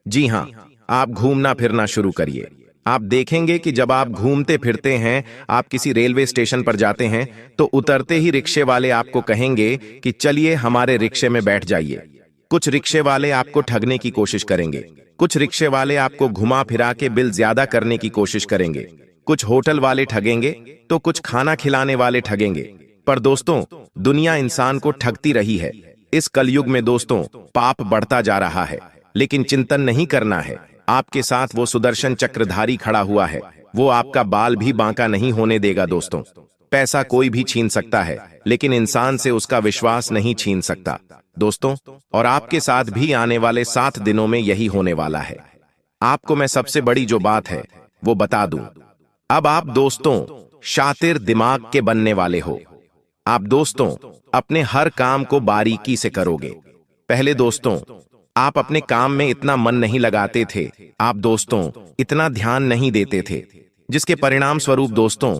जी हां, आप घूमना फिरना शुरू करिए। आप देखेंगे कि जब आप घूमते फिरते हैं, आप किसी रेलवे स्टेशन पर जाते हैं तो उतरते ही रिक्शे वाले आपको कहेंगे कि चलिए हमारे रिक्शे में बैठ जाइए। कुछ रिक्शे वाले आपको ठगने की कोशिश करेंगे, कुछ रिक्शे वाले आपको घुमा फिरा के बिल ज्यादा करने की कोशिश करेंगे, कुछ होटल वाले ठगेंगे तो कुछ खाना खिलाने वाले ठगेंगे। पर दोस्तों दुनिया इंसान को ठगती रही है। इस कलयुग में दोस्तों पाप बढ़ता जा रहा है, लेकिन चिंतन नहीं करना है। आपके साथ वो सुदर्शन चक्रधारी खड़ा हुआ है, वो आपका बाल भी बांका नहीं होने देगा। दोस्तों पैसा कोई भी छीन सकता है, लेकिन इंसान से उसका विश्वास नहीं छीन सकता। दोस्तों और आपके साथ भी आने वाले 7 दिनों में यही होने वाला है। आपको मैं सबसे बड़ी जो बात है वो बता दूं। अब आप दोस्तों शातिर दिमाग के बनने वाले हो। आप दोस्तों अपने हर काम को बारीकी से करोगे। पहले दोस्तों आप अपने काम में इतना मन नहीं लगाते थे, आप दोस्तों इतना ध्यान नहीं देते थे, जिसके परिणाम स्वरूप दोस्तों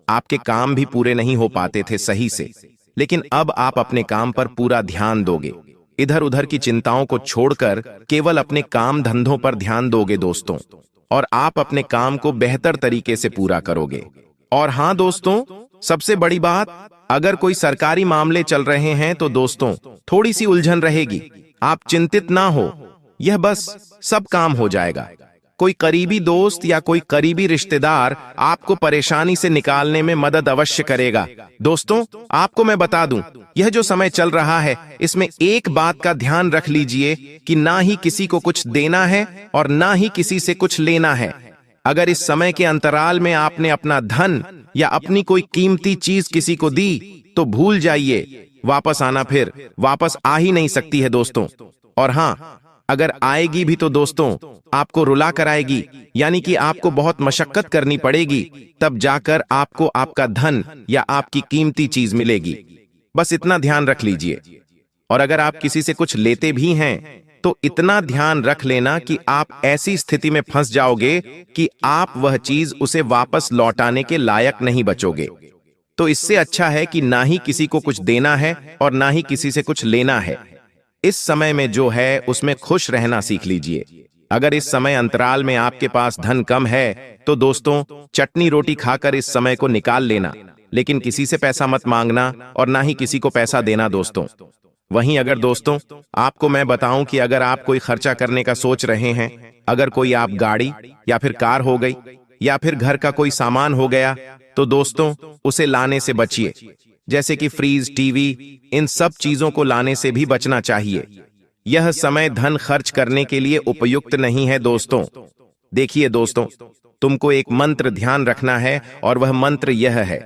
आपके काम भी पूरे नहीं हो पाते थे सही से। लेकिन अब आप अपने काम पर पूरा ध्यान दोगे, इधर उधर की चिंताओं को छोड़कर केवल अपने काम धंधों पर ध्यान दोगे दोस्तों, और आप अपने काम को बेहतर तरीके से पूरा करोगे। और हां दोस्तों सबसे बड़ी बात, अगर कोई सरकारी मामले चल रहे हैं तो दोस्तों थोड़ी सी उलझन रहेगी। आप चिंतित ना हो, यह बस सब काम हो जाएगा। कोई करीबी दोस्त या कोई करीबी रिश्तेदार आपको परेशानी से निकालने में मदद अवश्य करेगा। दोस्तों आपको मैं बता दूं, यह जो समय चल रहा है इसमें एक बात का ध्यान रख लीजिए कि ना ही किसी को कुछ देना है और ना ही किसी से कुछ लेना है। अगर इस समय के अंतराल में आपने अपना धन या अपनी कोई कीमती चीज किसी को दी तो भूल जाइए, वापस आना फिर वापस आ ही नहीं सकती है दोस्तों। और हां, अगर आएगी भी तो दोस्तों आपको रुला कर आएगी, यानी कि आपको बहुत मशक्कत करनी पड़ेगी, तब जाकर आपको आपका धन या आपकी कीमती चीज मिलेगी। बस इतना ध्यान रख लीजिए। और अगर आप किसी से कुछ लेते भी हैं तो इतना ध्यान रख लेना कि आप ऐसी स्थिति में फंस जाओगे कि आप वह चीज उसे वापस लौटाने के लायक नहीं बचोगे। तो इससे अच्छा है कि ना ही किसी को कुछ देना है और ना ही किसी से कुछ लेना है। इस समय में जो है उसमें खुश रहना सीख लीजिए। अगर इस समय अंतराल में आपके पास धन कम है तो दोस्तों चटनी रोटी खाकर इस समय को निकाल लेना, लेकिन किसी से पैसा मत मांगना और ना ही किसी को पैसा देना दोस्तों। वहीं अगर दोस्तों आपको मैं बताऊं कि अगर आप कोई खर्चा करने का सोच रहे हैं, अगर कोई आप गाड़ी या फिर कार हो गई या फिर घर का कोई सामान हो गया, तो दोस्तों उसे लाने से बचिए। जैसे कि फ्रीज, टीवी, इन सब चीजों को लाने से भी बचना चाहिए। यह समय धन खर्च करने के लिए उपयुक्त नहीं है दोस्तों। देखिए दोस्तों, तुमको एक मंत्र ध्यान रखना है और वह मंत्र यह है,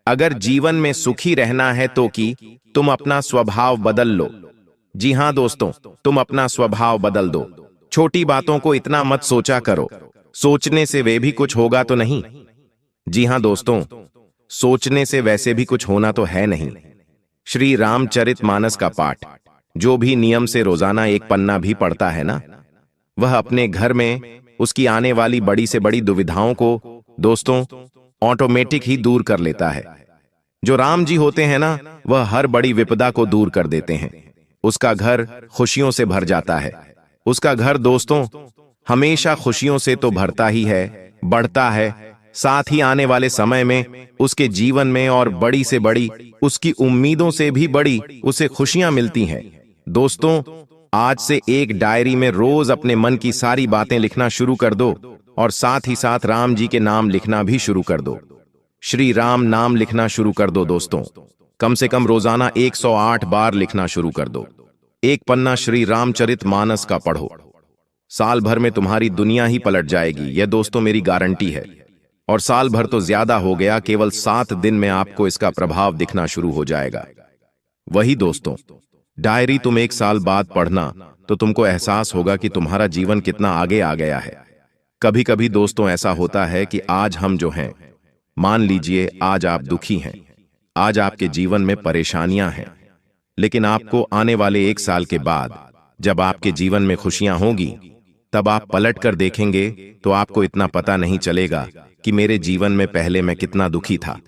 अगर जीवन में सुखी रहना है तो कि तुम अपना स्वभाव बदल लो। जी हां दोस्तों, तुम अपना स्वभाव बदल दो। छोटी बातों को इतना मत सोचा करो, सोचने से वे भी कुछ होगा तो नहीं। जी हां दोस्तों, सोचने से वैसे भी कुछ होना तो है नहीं। श्री रामचरितमानस का पाठ जो भी नियम से रोजाना एक पन्ना भी पढ़ता है ना, वह अपने घर में उसकी आने वाली बड़ी से बड़ी दुविधाओं को दोस्तों ऑटोमेटिक ही दूर कर लेता है। जो राम जी होते हैं ना, वह हर बड़ी विपदा को दूर कर देते हैं। उसका घर खुशियों से भर जाता है। उसका घर दोस्तों हमेशा खुशियों से तो भरता ही है, बढ़ता है। साथ ही आने वाले समय में उसके जीवन में और बड़ी से बड़ी उसकी उम्मीदों से भी बड़ी उसे खुशियां मिलती हैं। दोस्तों आज से एक डायरी में रोज अपने मन की सारी बातें लिखना शुरू कर दो और साथ ही साथ राम जी के नाम लिखना भी शुरू कर दो। श्री राम नाम लिखना शुरू कर दो दोस्तों। कम से कम रोजाना 108 बार लिखना शुरू कर दो। एक पन्ना श्री रामचरितमानस का पढ़ो। साल भर में तुम्हारी दुनिया ही पलट जाएगी, यह दोस्तों मेरी गारंटी है। और साल भर तो ज्यादा हो गया, केवल 7 दिन में आपको इसका प्रभाव दिखना शुरू हो जाएगा। वही दोस्तों, डायरी तुम 1 साल बाद पढ़ना तो तुमको एहसास होगा कि तुम्हारा जीवन कितना आगे आ गया है। कभी कभी दोस्तों ऐसा होता है कि आज हम जो हैं, मान लीजिए आज आप दुखी हैं, आज आपके जीवन में परेशानियां हैं, लेकिन आपको आने वाले 1 साल के बाद जब आपके जीवन में खुशियां होंगी, तब आप पलट कर देखेंगे तो आपको इतना पता नहीं चलेगा कि मेरे जीवन में पहले मैं कितना दुखी था।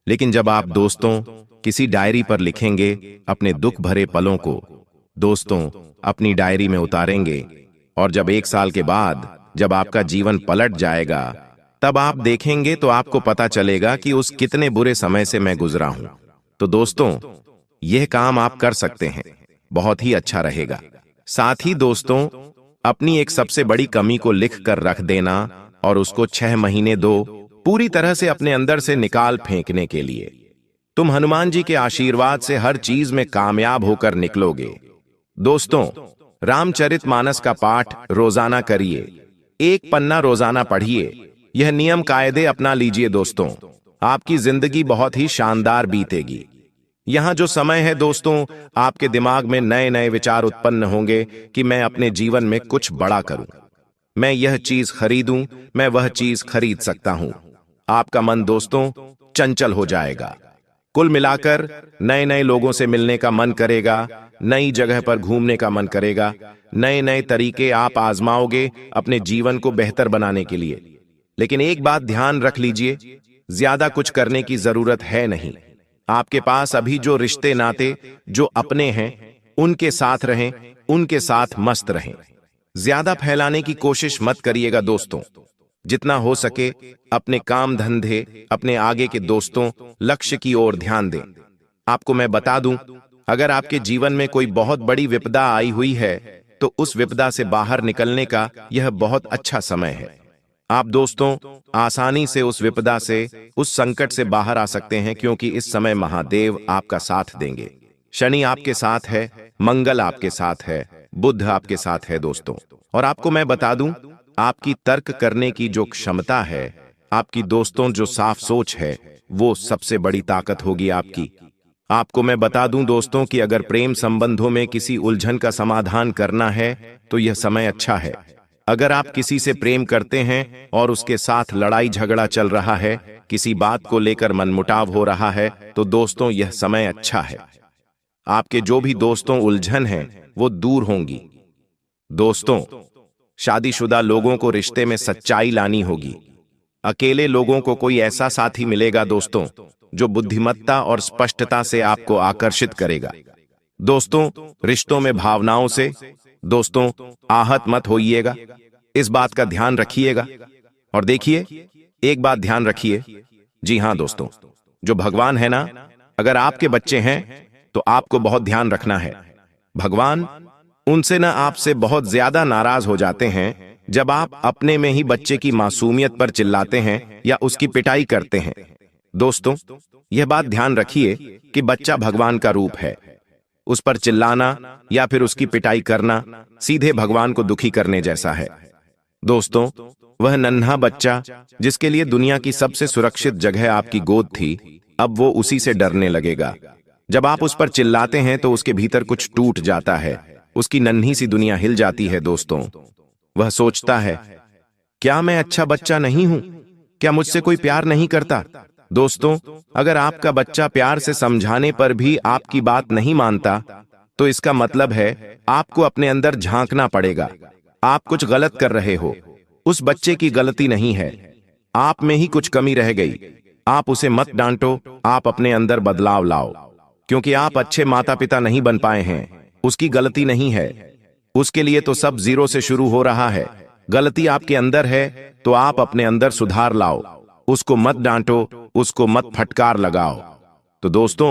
लेकिन जब आप दोस्तों किसी डायरी पर लिखेंगे अपने दुख भरे पलों को, दोस्तों अपनी डायरी में उतारेंगे, और जब 1 साल के बाद जब आपका जीवन पलट जाएगा, तब आप देखेंगे तो आपको पता चलेगा कि उस कितने बुरे समय से मैं गुजरा हूं। तो दोस्तों यह काम आप कर सकते हैं, बहुत ही अच्छा रहेगा। साथ ही दोस्तों अपनी एक सबसे बड़ी कमी को लिख कर रख देना और उसको 6 महीने दो पूरी तरह से अपने अंदर से निकाल फेंकने के लिए। तुम हनुमान जी के आशीर्वाद से हर चीज में कामयाब होकर निकलोगे। दोस्तों रामचरितमानस का पाठ रोजाना करिए, 1 पन्ना रोजाना पढ़िए। यह नियम कायदे अपना लीजिए दोस्तों, आपकी जिंदगी बहुत ही शानदार बीतेगी। यहां जो समय है दोस्तों, आपके दिमाग में नए नए विचार उत्पन्न होंगे कि मैं अपने जीवन में कुछ बड़ा करूं, मैं यह चीज खरीदूं, मैं वह चीज खरीद सकता हूं। आपका मन दोस्तों चंचल हो जाएगा। कुल मिलाकर नए नए लोगों से मिलने का मन करेगा, नई जगह पर घूमने का मन करेगा, नए नए तरीके आप आजमाओगे अपने जीवन को बेहतर बनाने के लिए। लेकिन एक बात ध्यान रख लीजिए, ज्यादा कुछ करने की जरूरत है नहीं। आपके पास अभी जो रिश्ते नाते जो अपने हैं उनके साथ रहें, उनके साथ मस्त रहें। ज्यादा फैलाने की कोशिश मत करिएगा दोस्तों। जितना हो सके अपने काम धंधे, अपने आगे के दोस्तों, लक्ष्य की ओर ध्यान दें। आपको मैं बता दूं, अगर आपके जीवन में कोई बहुत बड़ी विपदा आई हुई है तो उस विपदा से बाहर निकलने का यह बहुत अच्छा समय है। आप दोस्तों आसानी से उस विपदा से, उस संकट से बाहर आ सकते हैं, क्योंकि इस समय महादेव आपका साथ देंगे। शनि आपके साथ है, मंगल आपके साथ है, बुध आपके साथ है दोस्तों। और आपको मैं बता दूं, आपकी तर्क करने की जो क्षमता है, आपकी दोस्तों जो साफ सोच है, वो सबसे बड़ी ताकत होगी आपकी। आपको मैं बता दूं दोस्तों कि अगर प्रेम संबंधों में किसी उलझन का समाधान करना है तो यह समय अच्छा है। अगर आप किसी से प्रेम करते हैं और उसके साथ लड़ाई झगड़ा चल रहा है, किसी बात को लेकर मनमुटाव हो रहा है, तो दोस्तों यह समय अच्छा है। आपके जो भी दोस्तों उलझन हैं वो दूर होंगी। दोस्तों शादीशुदा लोगों को रिश्ते में सच्चाई लानी होगी। अकेले लोगों को कोई ऐसा साथी मिलेगा दोस्तों जो बुद्धिमत्ता और स्पष्टता से आपको आकर्षित करेगा। दोस्तों रिश्तों में भावनाओं से दोस्तों आहत मत होइएगा, इस बात का ध्यान रखिएगा। और देखिए एक बात ध्यान रखिए, जी हां दोस्तों, जो भगवान है ना, अगर आपके बच्चे हैं तो आपको बहुत ध्यान रखना है। भगवान उनसे ना आपसे बहुत ज्यादा नाराज हो जाते हैं जब आप अपने में ही बच्चे की मासूमियत पर चिल्लाते हैं या उसकी पिटाई करते हैं। दोस्तों यह बात ध्यान रखिए कि बच्चा भगवान का रूप है। उस पर चिल्लाना या फिर उसकी पिटाई करना सीधे भगवान को दुखी करने जैसा है। दोस्तों वह नन्हा बच्चा जिसके लिए दुनिया की सबसे सुरक्षित जगह आपकी गोद थी, अब वो उसी से डरने लगेगा। जब आप उस पर चिल्लाते हैं तो उसके भीतर कुछ टूट जाता है, उसकी नन्ही सी दुनिया हिल जाती है। दोस्तों वह सोचता है, क्या मैं अच्छा बच्चा नहीं हूं? क्या मुझसे कोई प्यार नहीं करता? दोस्तों अगर आपका बच्चा प्यार से समझाने पर भी आपकी बात नहीं मानता, तो इसका मतलब है आपको अपने अंदर झांकना पड़ेगा। आप कुछ गलत कर रहे हो। उस बच्चे की गलती नहीं है, आप में ही कुछ कमी रह गई। आप उसे मत डांटो, आप अपने अंदर बदलाव लाओ, क्योंकि आप अच्छे माता पिता नहीं बन पाए हैं। उसकी गलती नहीं है, उसके लिए तो सब जीरो से शुरू हो रहा है। गलती आपके अंदर है तो आप अपने अंदर सुधार लाओ। उसको मत डांटो, उसको मत फटकार लगाओ। तो दोस्तों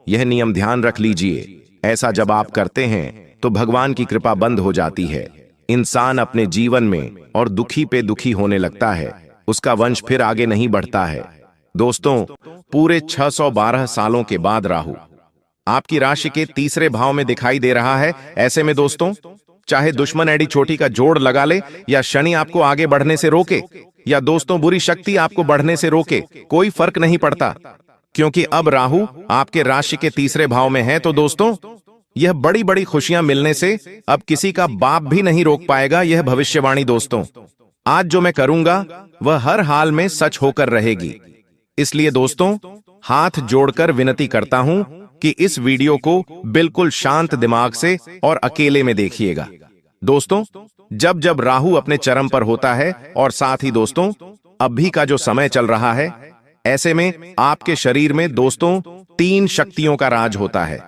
यह नियम ध्यान रख लीजिए, ऐसा जब आप करते हैं तो भगवान की कृपा बंद हो जाती है। इंसान अपने जीवन में और दुखी पे दुखी होने लगता है, उसका वंश फिर आगे नहीं बढ़ता है। दोस्तों, पूरे 612 सालों के बाद राहु आपकी राशि के तीसरे भाव में दिखाई दे रहा है। ऐसे में दोस्तों, चाहे दुश्मन एडी चोटी का जोड़ लगा ले, या शनि आपको आगे बढ़ने से रोके, या दोस्तों बुरी शक्ति आपको बढ़ने से रोके, कोई फर्क नहीं पड़ता, क्योंकि अब राहु आपके राशि के तीसरे भाव में है। तो दोस्तों, यह बड़ी बड़ी खुशियां मिलने से अब किसी का बाप भी नहीं रोक पाएगा। यह भविष्यवाणी दोस्तों, आज जो मैं करूंगा वह हर हाल में सच होकर रहेगी। इसलिए दोस्तों, हाथ जोड़कर विनती करता हूं कि इस वीडियो को बिल्कुल शांत दिमाग से और अकेले में देखिएगा। दोस्तों, जब जब राहु अपने चरम पर होता है, और साथ ही दोस्तों अभी का जो समय चल रहा है, ऐसे में आपके शरीर में दोस्तों 3 शक्तियों का राज होता है।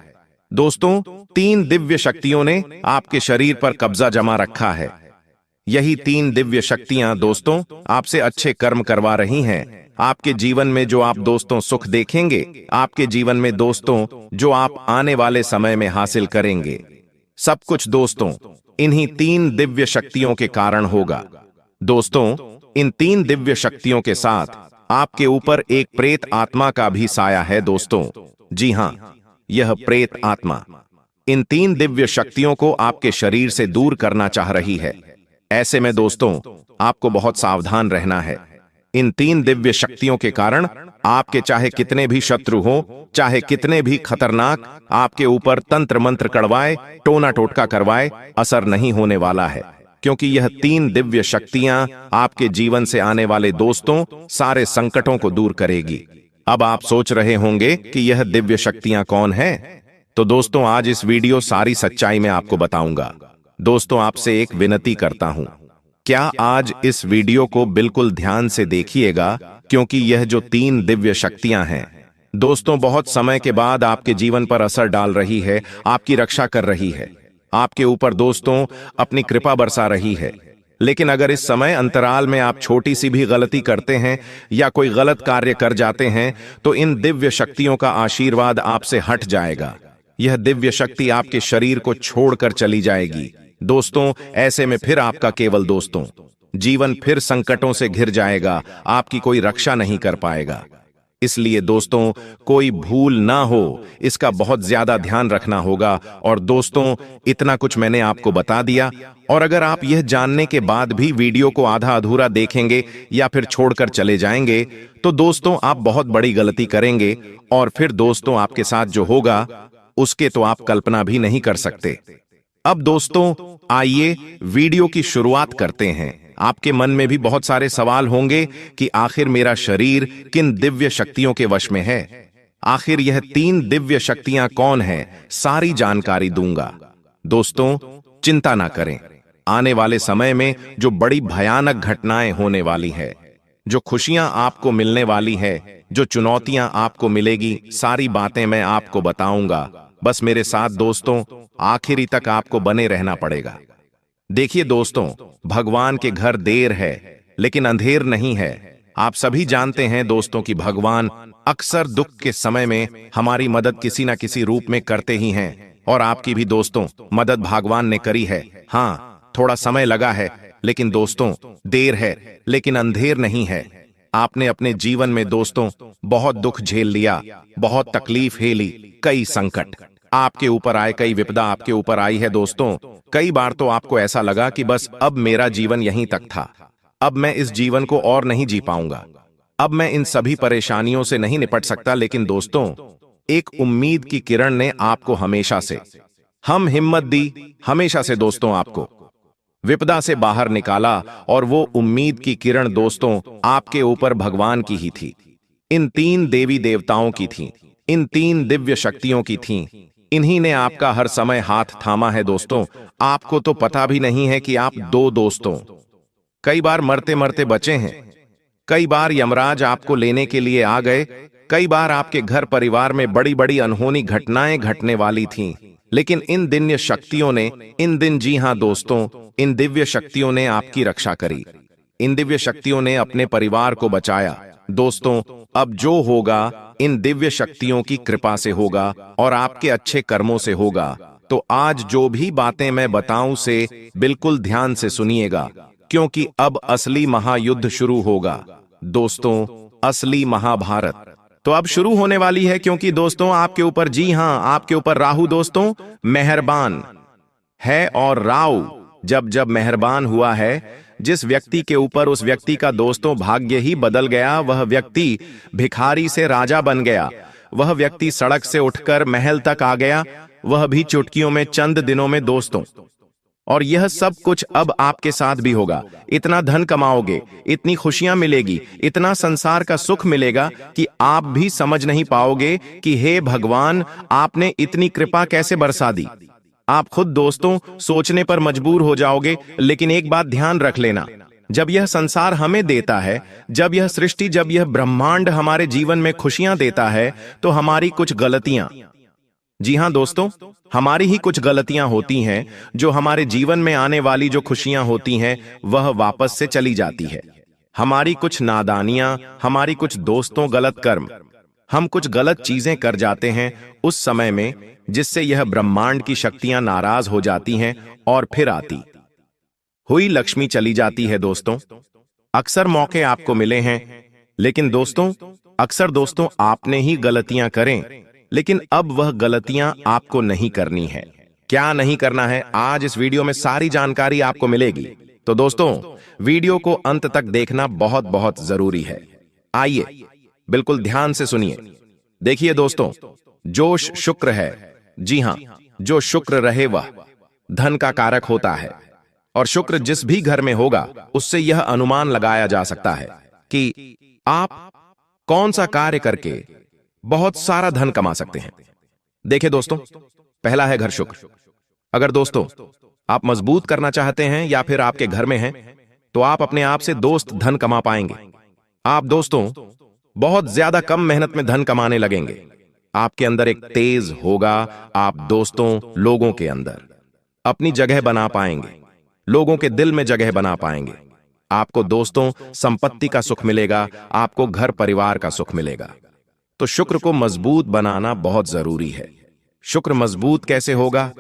दोस्तों, 3 दिव्य शक्तियों ने आपके शरीर पर कब्जा जमा रखा है। यही 3 दिव्य शक्तियां दोस्तों आपसे अच्छे कर्म करवा रही हैं। आपके जीवन में जो आप दोस्तों सुख देखेंगे, आपके जीवन में दोस्तों जो आप आने वाले समय में हासिल करेंगे, सब कुछ दोस्तों इन्हीं 3 दिव्य शक्तियों के कारण होगा। दोस्तों, इन 3 दिव्य शक्तियों के साथ आपके ऊपर एक प्रेत आत्मा का भी साया है। दोस्तों, जी हां, यह प्रेत आत्मा इन 3 दिव्य शक्तियों को आपके शरीर से दूर करना चाह रही है। ऐसे में दोस्तों आपको बहुत सावधान रहना है। इन 3 दिव्य शक्तियों के कारण आपके चाहे कितने भी शत्रु हो, चाहे कितने भी खतरनाक आपके ऊपर तंत्र मंत्र कड़वाए, टोना टोटका करवाए, असर नहीं होने वाला है, क्योंकि यह 3 दिव्य शक्तियां आपके जीवन से आने वाले दोस्तों सारे संकटों को दूर करेगी। अब आप सोच रहे होंगे कि यह दिव्य शक्तियां कौन है? तो दोस्तों, आज इस वीडियो सारी सच्चाई में आपको बताऊंगा। दोस्तों, आपसे एक विनती करता हूं, क्या आज इस वीडियो को बिल्कुल ध्यान से देखिएगा, क्योंकि यह जो 3 दिव्य शक्तियां हैं दोस्तों बहुत समय के बाद आपके जीवन पर असर डाल रही है, आपकी रक्षा कर रही है, आपके ऊपर दोस्तों अपनी कृपा बरसा रही है। लेकिन अगर इस समय अंतराल में आप छोटी सी भी गलती करते हैं या कोई गलत कार्य कर जाते हैं, तो इन दिव्य शक्तियों का आशीर्वाद आपसे हट जाएगा। यह दिव्य शक्ति आपके शरीर को छोड़कर चली जाएगी। दोस्तों, ऐसे में फिर आपका केवल दोस्तों जीवन फिर संकटों से घिर जाएगा, आपकी कोई रक्षा नहीं कर पाएगा। इसलिए दोस्तों, कोई भूल ना हो, इसका बहुत ज्यादा ध्यान रखना होगा। और दोस्तों, इतना कुछ मैंने आपको बता दिया, और अगर आप यह जानने के बाद भी वीडियो को आधा अधूरा देखेंगे या फिर छोड़कर चले जाएंगे, तो दोस्तों आप बहुत बड़ी गलती करेंगे, और फिर दोस्तों आपके साथ जो होगा उसके तो आप कल्पना भी नहीं कर सकते। अब दोस्तों आइए वीडियो की शुरुआत करते हैं। आपके मन में भी बहुत सारे सवाल होंगे कि आखिर मेरा शरीर किन दिव्य शक्तियों के वश में है, आखिर यह 3 दिव्य शक्तियां कौन हैं, सारी जानकारी दूंगा। दोस्तों, चिंता ना करें, आने वाले समय में जो बड़ी भयानक घटनाएं होने वाली है, जो खुशियां आपको मिलने वाली है, जो चुनौतियां आपको मिलेगी, सारी बातें मैं आपको बताऊंगा। बस मेरे साथ दोस्तों आखिरी तक आपको बने रहना पड़ेगा। देखिए दोस्तों, भगवान के घर देर है लेकिन अंधेर नहीं है। आप सभी जानते हैं दोस्तों कि भगवान अक्सर दुख के समय में हमारी मदद किसी ना किसी रूप में करते ही हैं, और आपकी भी दोस्तों मदद भगवान ने करी है। हाँ, थोड़ा समय लगा है, लेकिन दोस्तों देर है लेकिन अंधेर नहीं है। आपने अपने जीवन में दोस्तों बहुत दुख झेल लिया, बहुत तकलीफ झेली, कई संकट आपके ऊपर आए, कई विपदा आपके ऊपर आई है। दोस्तों, कई बार तो आपको ऐसा लगा कि बस अब मेरा जीवन यहीं तक था, अब मैं इस जीवन को और नहीं जी पाऊंगा, अब मैं इन सभी परेशानियों से नहीं निपट सकता। लेकिन दोस्तों, एक उम्मीद की किरण ने आपको हमेशा से हम हिम्मत दी, हमेशा से दोस्तों आपको विपदा से बाहर निकाला, और वो उम्मीद की किरण दोस्तों आपके ऊपर भगवान की ही थी, इन 3 देवी देवताओं की थी, इन 3 दिव्य शक्तियों की थी। इन्हीं ने आपका हर समय हाथ थामा है। दोस्तों, आपको तो पता भी नहीं है कि आप 2 दोस्तों कई बार मरते मरते बचे हैं, कई बार यमराज आपको लेने के लिए आ गए, कई बार आपके घर परिवार में बड़ी बड़ी अनहोनी घटनाएं घटने वाली थीं, लेकिन इन दिव्य शक्तियों ने, इन दिन, जी हां दोस्तों, इन दिव्य शक्तियों ने आपकी रक्षा करी, इन दिव्य शक्तियों ने अपने परिवार को बचाया। दोस्तों, अब जो होगा इन दिव्य शक्तियों की कृपा से होगा और आपके अच्छे कर्मों से होगा। तो आज जो भी बातें मैं बताऊं से बिल्कुल ध्यान से सुनिएगा, क्योंकि अब असली महायुद्ध शुरू होगा। दोस्तों, असली महाभारत। तो अब शुरू होने वाली है, क्योंकि दोस्तों आपके ऊपर, जी हां, आपके ऊपर राहु दोस्तों मेहरबान है। और राव जब जब मेहरबान हुआ है जिस व्यक्ति के ऊपर, उस व्यक्ति का दोस्तों भाग्य ही बदल गया। वह व्यक्ति भिखारी से राजा बन गया। वह व्यक्ति सड़क से उठकर महल तक आ गया, वह भी चुटकियों में, चंद दिनों में दोस्तों। और यह सब कुछ अब आपके साथ भी होगा। इतना धन कमाओगे, इतनी खुशियां मिलेगी, इतना संसार का सुख मिलेगा कि आप भी समझ नहीं पाओगे कि हे भगवान, आपने इतनी कृपा कैसे बरसा दी। आप खुद दोस्तों सोचने पर मजबूर हो जाओगे। लेकिन एक बात ध्यान रख लेना, जब यह संसार हमें देता है, जब यह सृष्टि, जब यह ब्रह्मांड हमारे जीवन में खुशियां देता है, तो हमारी कुछ गलतियां, जी हां दोस्तों, हमारी ही कुछ गलतियां होती हैं जो हमारे जीवन में आने वाली जो खुशियां होती हैं वह वापस से चली जाती है। हमारी कुछ नादानियां, हमारी कुछ दोस्तों गलत कर्म, हम कुछ गलत चीजें कर जाते हैं उस समय में, जिससे यह ब्रह्मांड की शक्तियां नाराज हो जाती हैं और फिर आती हुई लक्ष्मी चली जाती है दोस्तों। अक्सर मौके आपको मिले हैं, लेकिन दोस्तों अक्सर दोस्तों आपने ही गलतियां करें, लेकिन अब वह गलतियां आपको नहीं करनी है। क्या नहीं करना है, आज इस वीडियो में सारी जानकारी आपको मिलेगी। तो दोस्तों वीडियो को अंत तक देखना बहुत बहुत जरूरी है। आइए बिल्कुल ध्यान से सुनिए। देखिए दोस्तों, जो शुक्र है, जी हां, जो शुक्र रहे वह धन का कारक होता है। और शुक्र जिस भी घर में होगा उससे यह अनुमान लगाया जा सकता है कि आप कौन सा कार्य करके बहुत सारा धन कमा सकते हैं। देखिए दोस्तों, पहला है घर शुक्र। अगर दोस्तों आप मजबूत करना चाहते हैं या फिर आपके घर में हैं, तो आप अपने आप से दोस्त धन कमा पाएंगे। आप दोस्तों बहुत ज्यादा कम मेहनत में धन कमाने लगेंगे। आपके अंदर एक तेज होगा। आप दोस्तों लोगों के अंदर अपनी जगह बना पाएंगे, लोगों के दिल में जगह बना पाएंगे। आपको दोस्तों संपत्ति का सुख मिलेगा, आपको घर परिवार का सुख मिलेगा। तो शुक्र को मजबूत बनाना बहुत जरूरी है। शुक्र मजबूत कैसे होगा,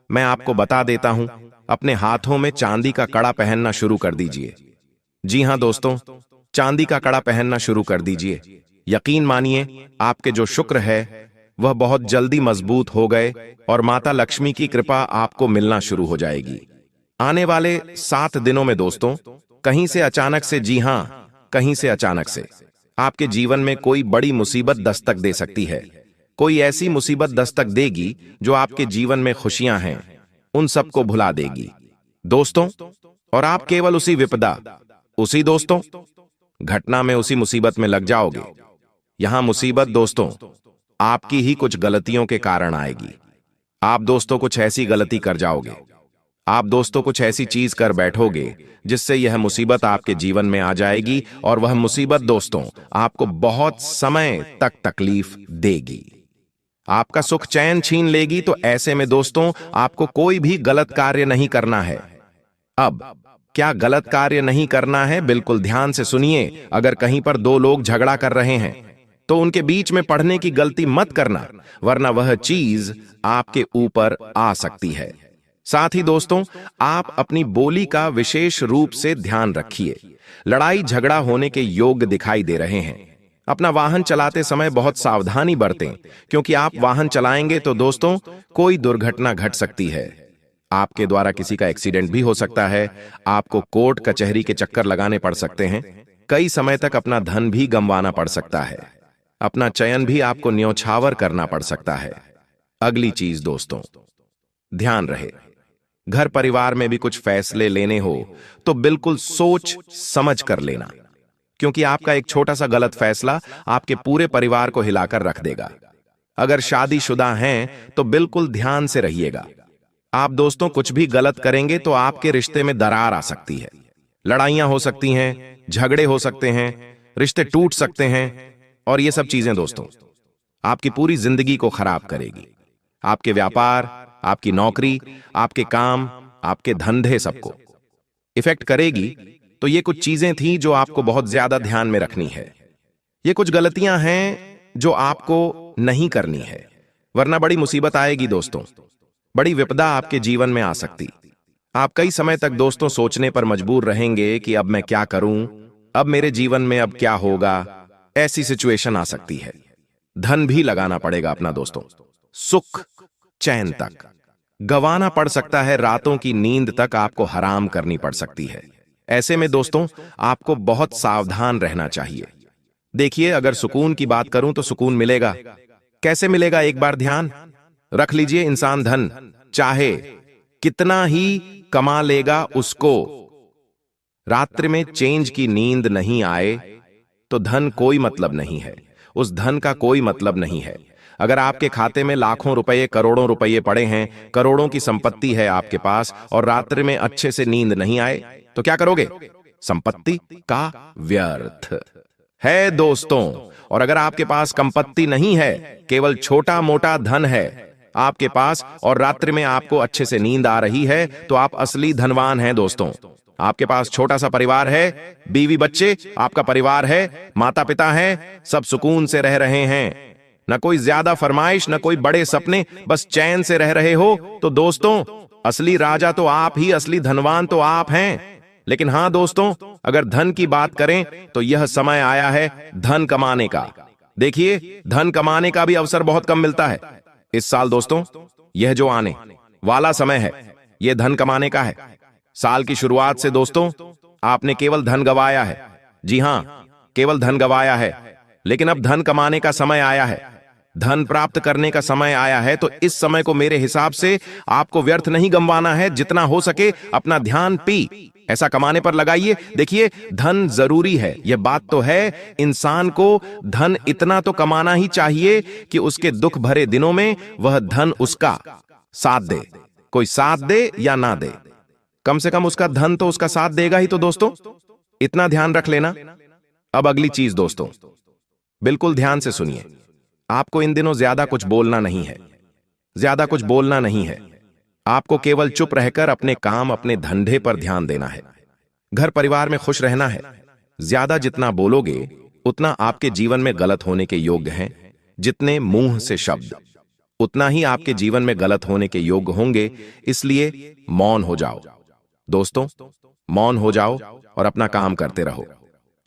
मैं आपको बता देता हूं। अपने हाथों में चांदी का कड़ा पहनना शुरू कर दीजिए। जी हां दोस्तों, चांदी का कड़ा पहनना शुरू कर दीजिए। यकीन मानिए आपके जो शुक्र है वह बहुत जल्दी मजबूत हो गए और माता लक्ष्मी की कृपा आपको मिलना शुरू हो जाएगी। आने वाले 7 दिनों में दोस्तों कहीं से अचानक से, जी हां, कहीं से अचानक से आपके जीवन में कोई बड़ी मुसीबत दस्तक दे सकती है। कोई ऐसी मुसीबत दस्तक देगी जो आपके जीवन में खुशियां हैं उन सबको भुला देगी दोस्तों। और आप केवल उसी विपदा, उसी दोस्तों घटना में, उसी मुसीबत में लग जाओगे। यहां मुसीबत दोस्तों आपकी ही कुछ गलतियों के कारण आएगी। आप दोस्तों कुछ ऐसी गलती कर जाओगे, आप दोस्तों कुछ ऐसी चीज कर बैठोगे जिससे यह मुसीबत आपके जीवन में आ जाएगी। और वह मुसीबत दोस्तों आपको बहुत समय तक तकलीफ देगी, आपका सुख चैन छीन लेगी। तो ऐसे में दोस्तों आपको कोई भी गलत कार्य नहीं करना है। अब क्या गलत कार्य नहीं करना है, बिल्कुल ध्यान से सुनिए। अगर कहीं पर 2 लोग झगड़ा कर रहे हैं तो उनके बीच में पढ़ने की गलती मत करना, वरना वह चीज आपके ऊपर आ सकती है। साथ ही दोस्तों आप अपनी बोली का विशेष रूप से ध्यान रखिए। लड़ाई झगड़ा होने के योग दिखाई दे रहे हैं। अपना वाहन चलाते समय बहुत सावधानी बरतें, क्योंकि आप वाहन चलाएंगे तो दोस्तों कोई दुर्घटना घट सकती है। आपके द्वारा किसी का एक्सीडेंट भी हो सकता है। आपको कोर्ट कचहरी के चक्कर लगाने पड़ सकते हैं। कई समय तक अपना धन भी गंवाना पड़ सकता है। अपना चयन भी आपको न्योछावर करना पड़ सकता है। अगली चीज दोस्तों ध्यान रहे, घर परिवार में भी कुछ फैसले लेने हो तो बिल्कुल सोच समझ कर लेना, क्योंकि आपका एक छोटा सा गलत फैसला आपके पूरे परिवार को हिलाकर रख देगा। अगर शादीशुदा हैं तो बिल्कुल ध्यान से रहिएगा। आप दोस्तों कुछ भी गलत करेंगे तो आपके रिश्ते में दरार आ सकती है, लड़ाइयां हो सकती हैं, झगड़े हो सकते हैं, रिश्ते टूट सकते हैं। और ये सब चीजें दोस्तों आपकी पूरी जिंदगी को खराब करेगी। आपके व्यापार, आपकी नौकरी, आपके काम, आपके धंधे सबको इफेक्ट करेगी। तो ये कुछ चीजें थी जो आपको बहुत ज्यादा ध्यान में रखनी है। ये कुछ गलतियां हैं जो आपको नहीं करनी है, वरना बड़ी मुसीबत आएगी दोस्तों। बड़ी विपदा आपके जीवन में आ सकती। आप कई समय तक दोस्तों सोचने पर मजबूर रहेंगे कि अब मैं क्या करूं, अब मेरे जीवन में अब क्या होगा। ऐसी सिचुएशन आ सकती है। धन भी लगाना पड़ेगा अपना दोस्तों, सुख चैन तक गंवाना पड़ सकता है, रातों की नींद तक आपको हराम करनी पड़ सकती है। ऐसे में दोस्तों आपको बहुत सावधान रहना चाहिए। देखिए, अगर सुकून की बात करूं तो सुकून मिलेगा। कैसे मिलेगा, एक बार ध्यान रख लीजिए। इंसान धन चाहे कितना ही कमा लेगा, उसको रात्रि में चैन की नींद नहीं आए तो धन कोई मतलब नहीं है, उस धन का कोई मतलब नहीं है। अगर आपके खाते में लाखों रुपए, करोड़ों रुपए पड़े हैं, करोड़ों की संपत्ति है आपके पास, और रात्रि में अच्छे से नींद नहीं आए तो क्या करोगे? संपत्ति का व्यर्थ है दोस्तों। और अगर आपके पास संपत्ति नहीं है, केवल छोटा मोटा धन है आपके पास, और रात्रि में आपको अच्छे से नींद आ रही है, तो आप असली धनवान हैं दोस्तों। आपके पास छोटा सा परिवार है, बीवी बच्चे, आपका परिवार है, माता पिता हैं, सब सुकून से रह रहे हैं, न कोई ज्यादा फरमाइश, न कोई बड़े सपने, बस चैन से रह रहे हो, तो दोस्तों असली राजा तो आप ही, असली धनवान तो आप हैं। लेकिन हां दोस्तों, अगर धन की बात करें तो यह समय आया है धन कमाने का। देखिए, धन कमाने का भी अवसर बहुत कम मिलता है इस साल दोस्तों। यह जो आने वाला समय है, यह धन कमाने का है। साल की शुरुआत से दोस्तों आपने केवल धन गंवाया है। जी हां, केवल धन गंवाया है, लेकिन अब धन कमाने का समय आया है, धन प्राप्त करने का समय आया है। तो इस समय को मेरे हिसाब से आपको व्यर्थ नहीं गंवाना है। जितना हो सके अपना ध्यान ऐसा कमाने पर लगाइए। देखिए, धन जरूरी है, यह बात तो है। इंसान को धन इतना तो कमाना ही चाहिए कि उसके दुख भरे दिनों में वह धन उसका साथ दे। कोई साथ दे या ना दे, कम से कम उसका धन तो उसका साथ देगा ही। तो दोस्तों इतना ध्यान रख लेना। अब अगली चीज दोस्तों, बिल्कुल ध्यान से सुनिए। आपको इन दिनों ज्यादा कुछ बोलना नहीं है, ज्यादा कुछ बोलना नहीं है। आपको केवल चुप रहकर अपने काम, अपने धंधे पर ध्यान देना है। घर परिवार में खुश रहना है। ज्यादा जितना बोलोगे उतना आपके जीवन में गलत होने के योग्य हैं। जितने मुंह से शब्द, उतना ही आपके जीवन में गलत होने के योग्य होंगे। इसलिए मौन हो जाओ दोस्तों, मौन हो जाओ और अपना काम करते रहो।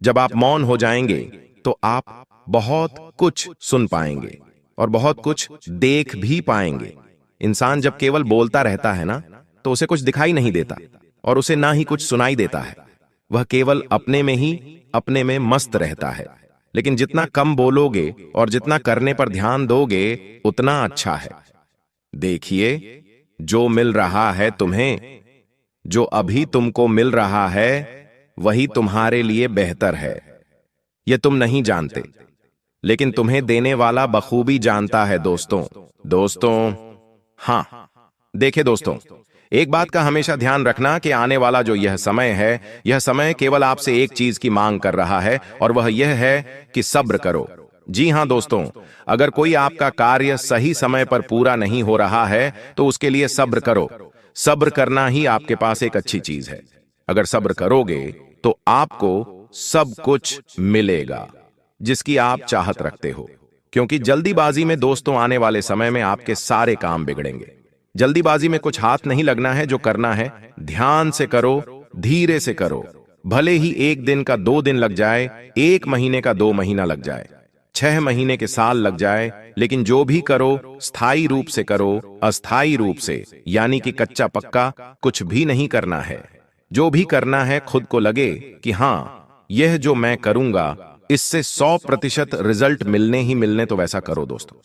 जब आप मौन हो जाएंगे तो आप बहुत कुछ सुन पाएंगे और बहुत कुछ देख भी पाएंगे। इंसान जब केवल बोलता रहता है ना, तो उसे कुछ दिखाई नहीं देता और उसे ना ही कुछ सुनाई देता है। वह केवल अपने में ही, अपने में मस्त रहता है। लेकिन जितना कम बोलोगे और जितना करने पर ध्यान दोगे उतना अच्छा है। देखिए, जो मिल रहा है तुम्हें, जो अभी तुमको मिल रहा है, वही तुम्हारे लिए बेहतर है। यह तुम नहीं जानते, लेकिन तुम्हें देने वाला बखूबी जानता है दोस्तों। हां, देखिए दोस्तों, एक बात का हमेशा ध्यान रखना कि आने वाला जो यह समय है, यह समय केवल आपसे एक चीज की मांग कर रहा है, और वह यह है कि सब्र करो। जी हां दोस्तों, अगर कोई आपका कार्य सही समय पर पूरा नहीं हो रहा है तो उसके लिए सब्र करो। सब्र करना ही आपके पास एक अच्छी चीज है। अगर सब्र करोगे तो आपको सब कुछ मिलेगा जिसकी आप चाहत रखते हो। क्योंकि जल्दीबाजी में दोस्तों आने वाले समय में आपके सारे काम बिगड़ेंगे। जल्दीबाजी में कुछ हाथ नहीं लगना है। जो करना है ध्यान से करो, धीरे से करो। भले ही 1 दिन का 2 दिन लग जाए, 1 महीने का 2 महीना लग जाए, 6 महीने के साल लग जाए, लेकिन जो भी करो स्थायी रूप से करो, अस्थायी रूप से, यानी कि कच्चा पक्का कुछ भी नहीं करना है। जो भी करना है खुद को लगे कि हां, यह जो मैं करूंगा इससे 100% रिजल्ट मिलने ही मिलने, तो वैसा करो दोस्तों।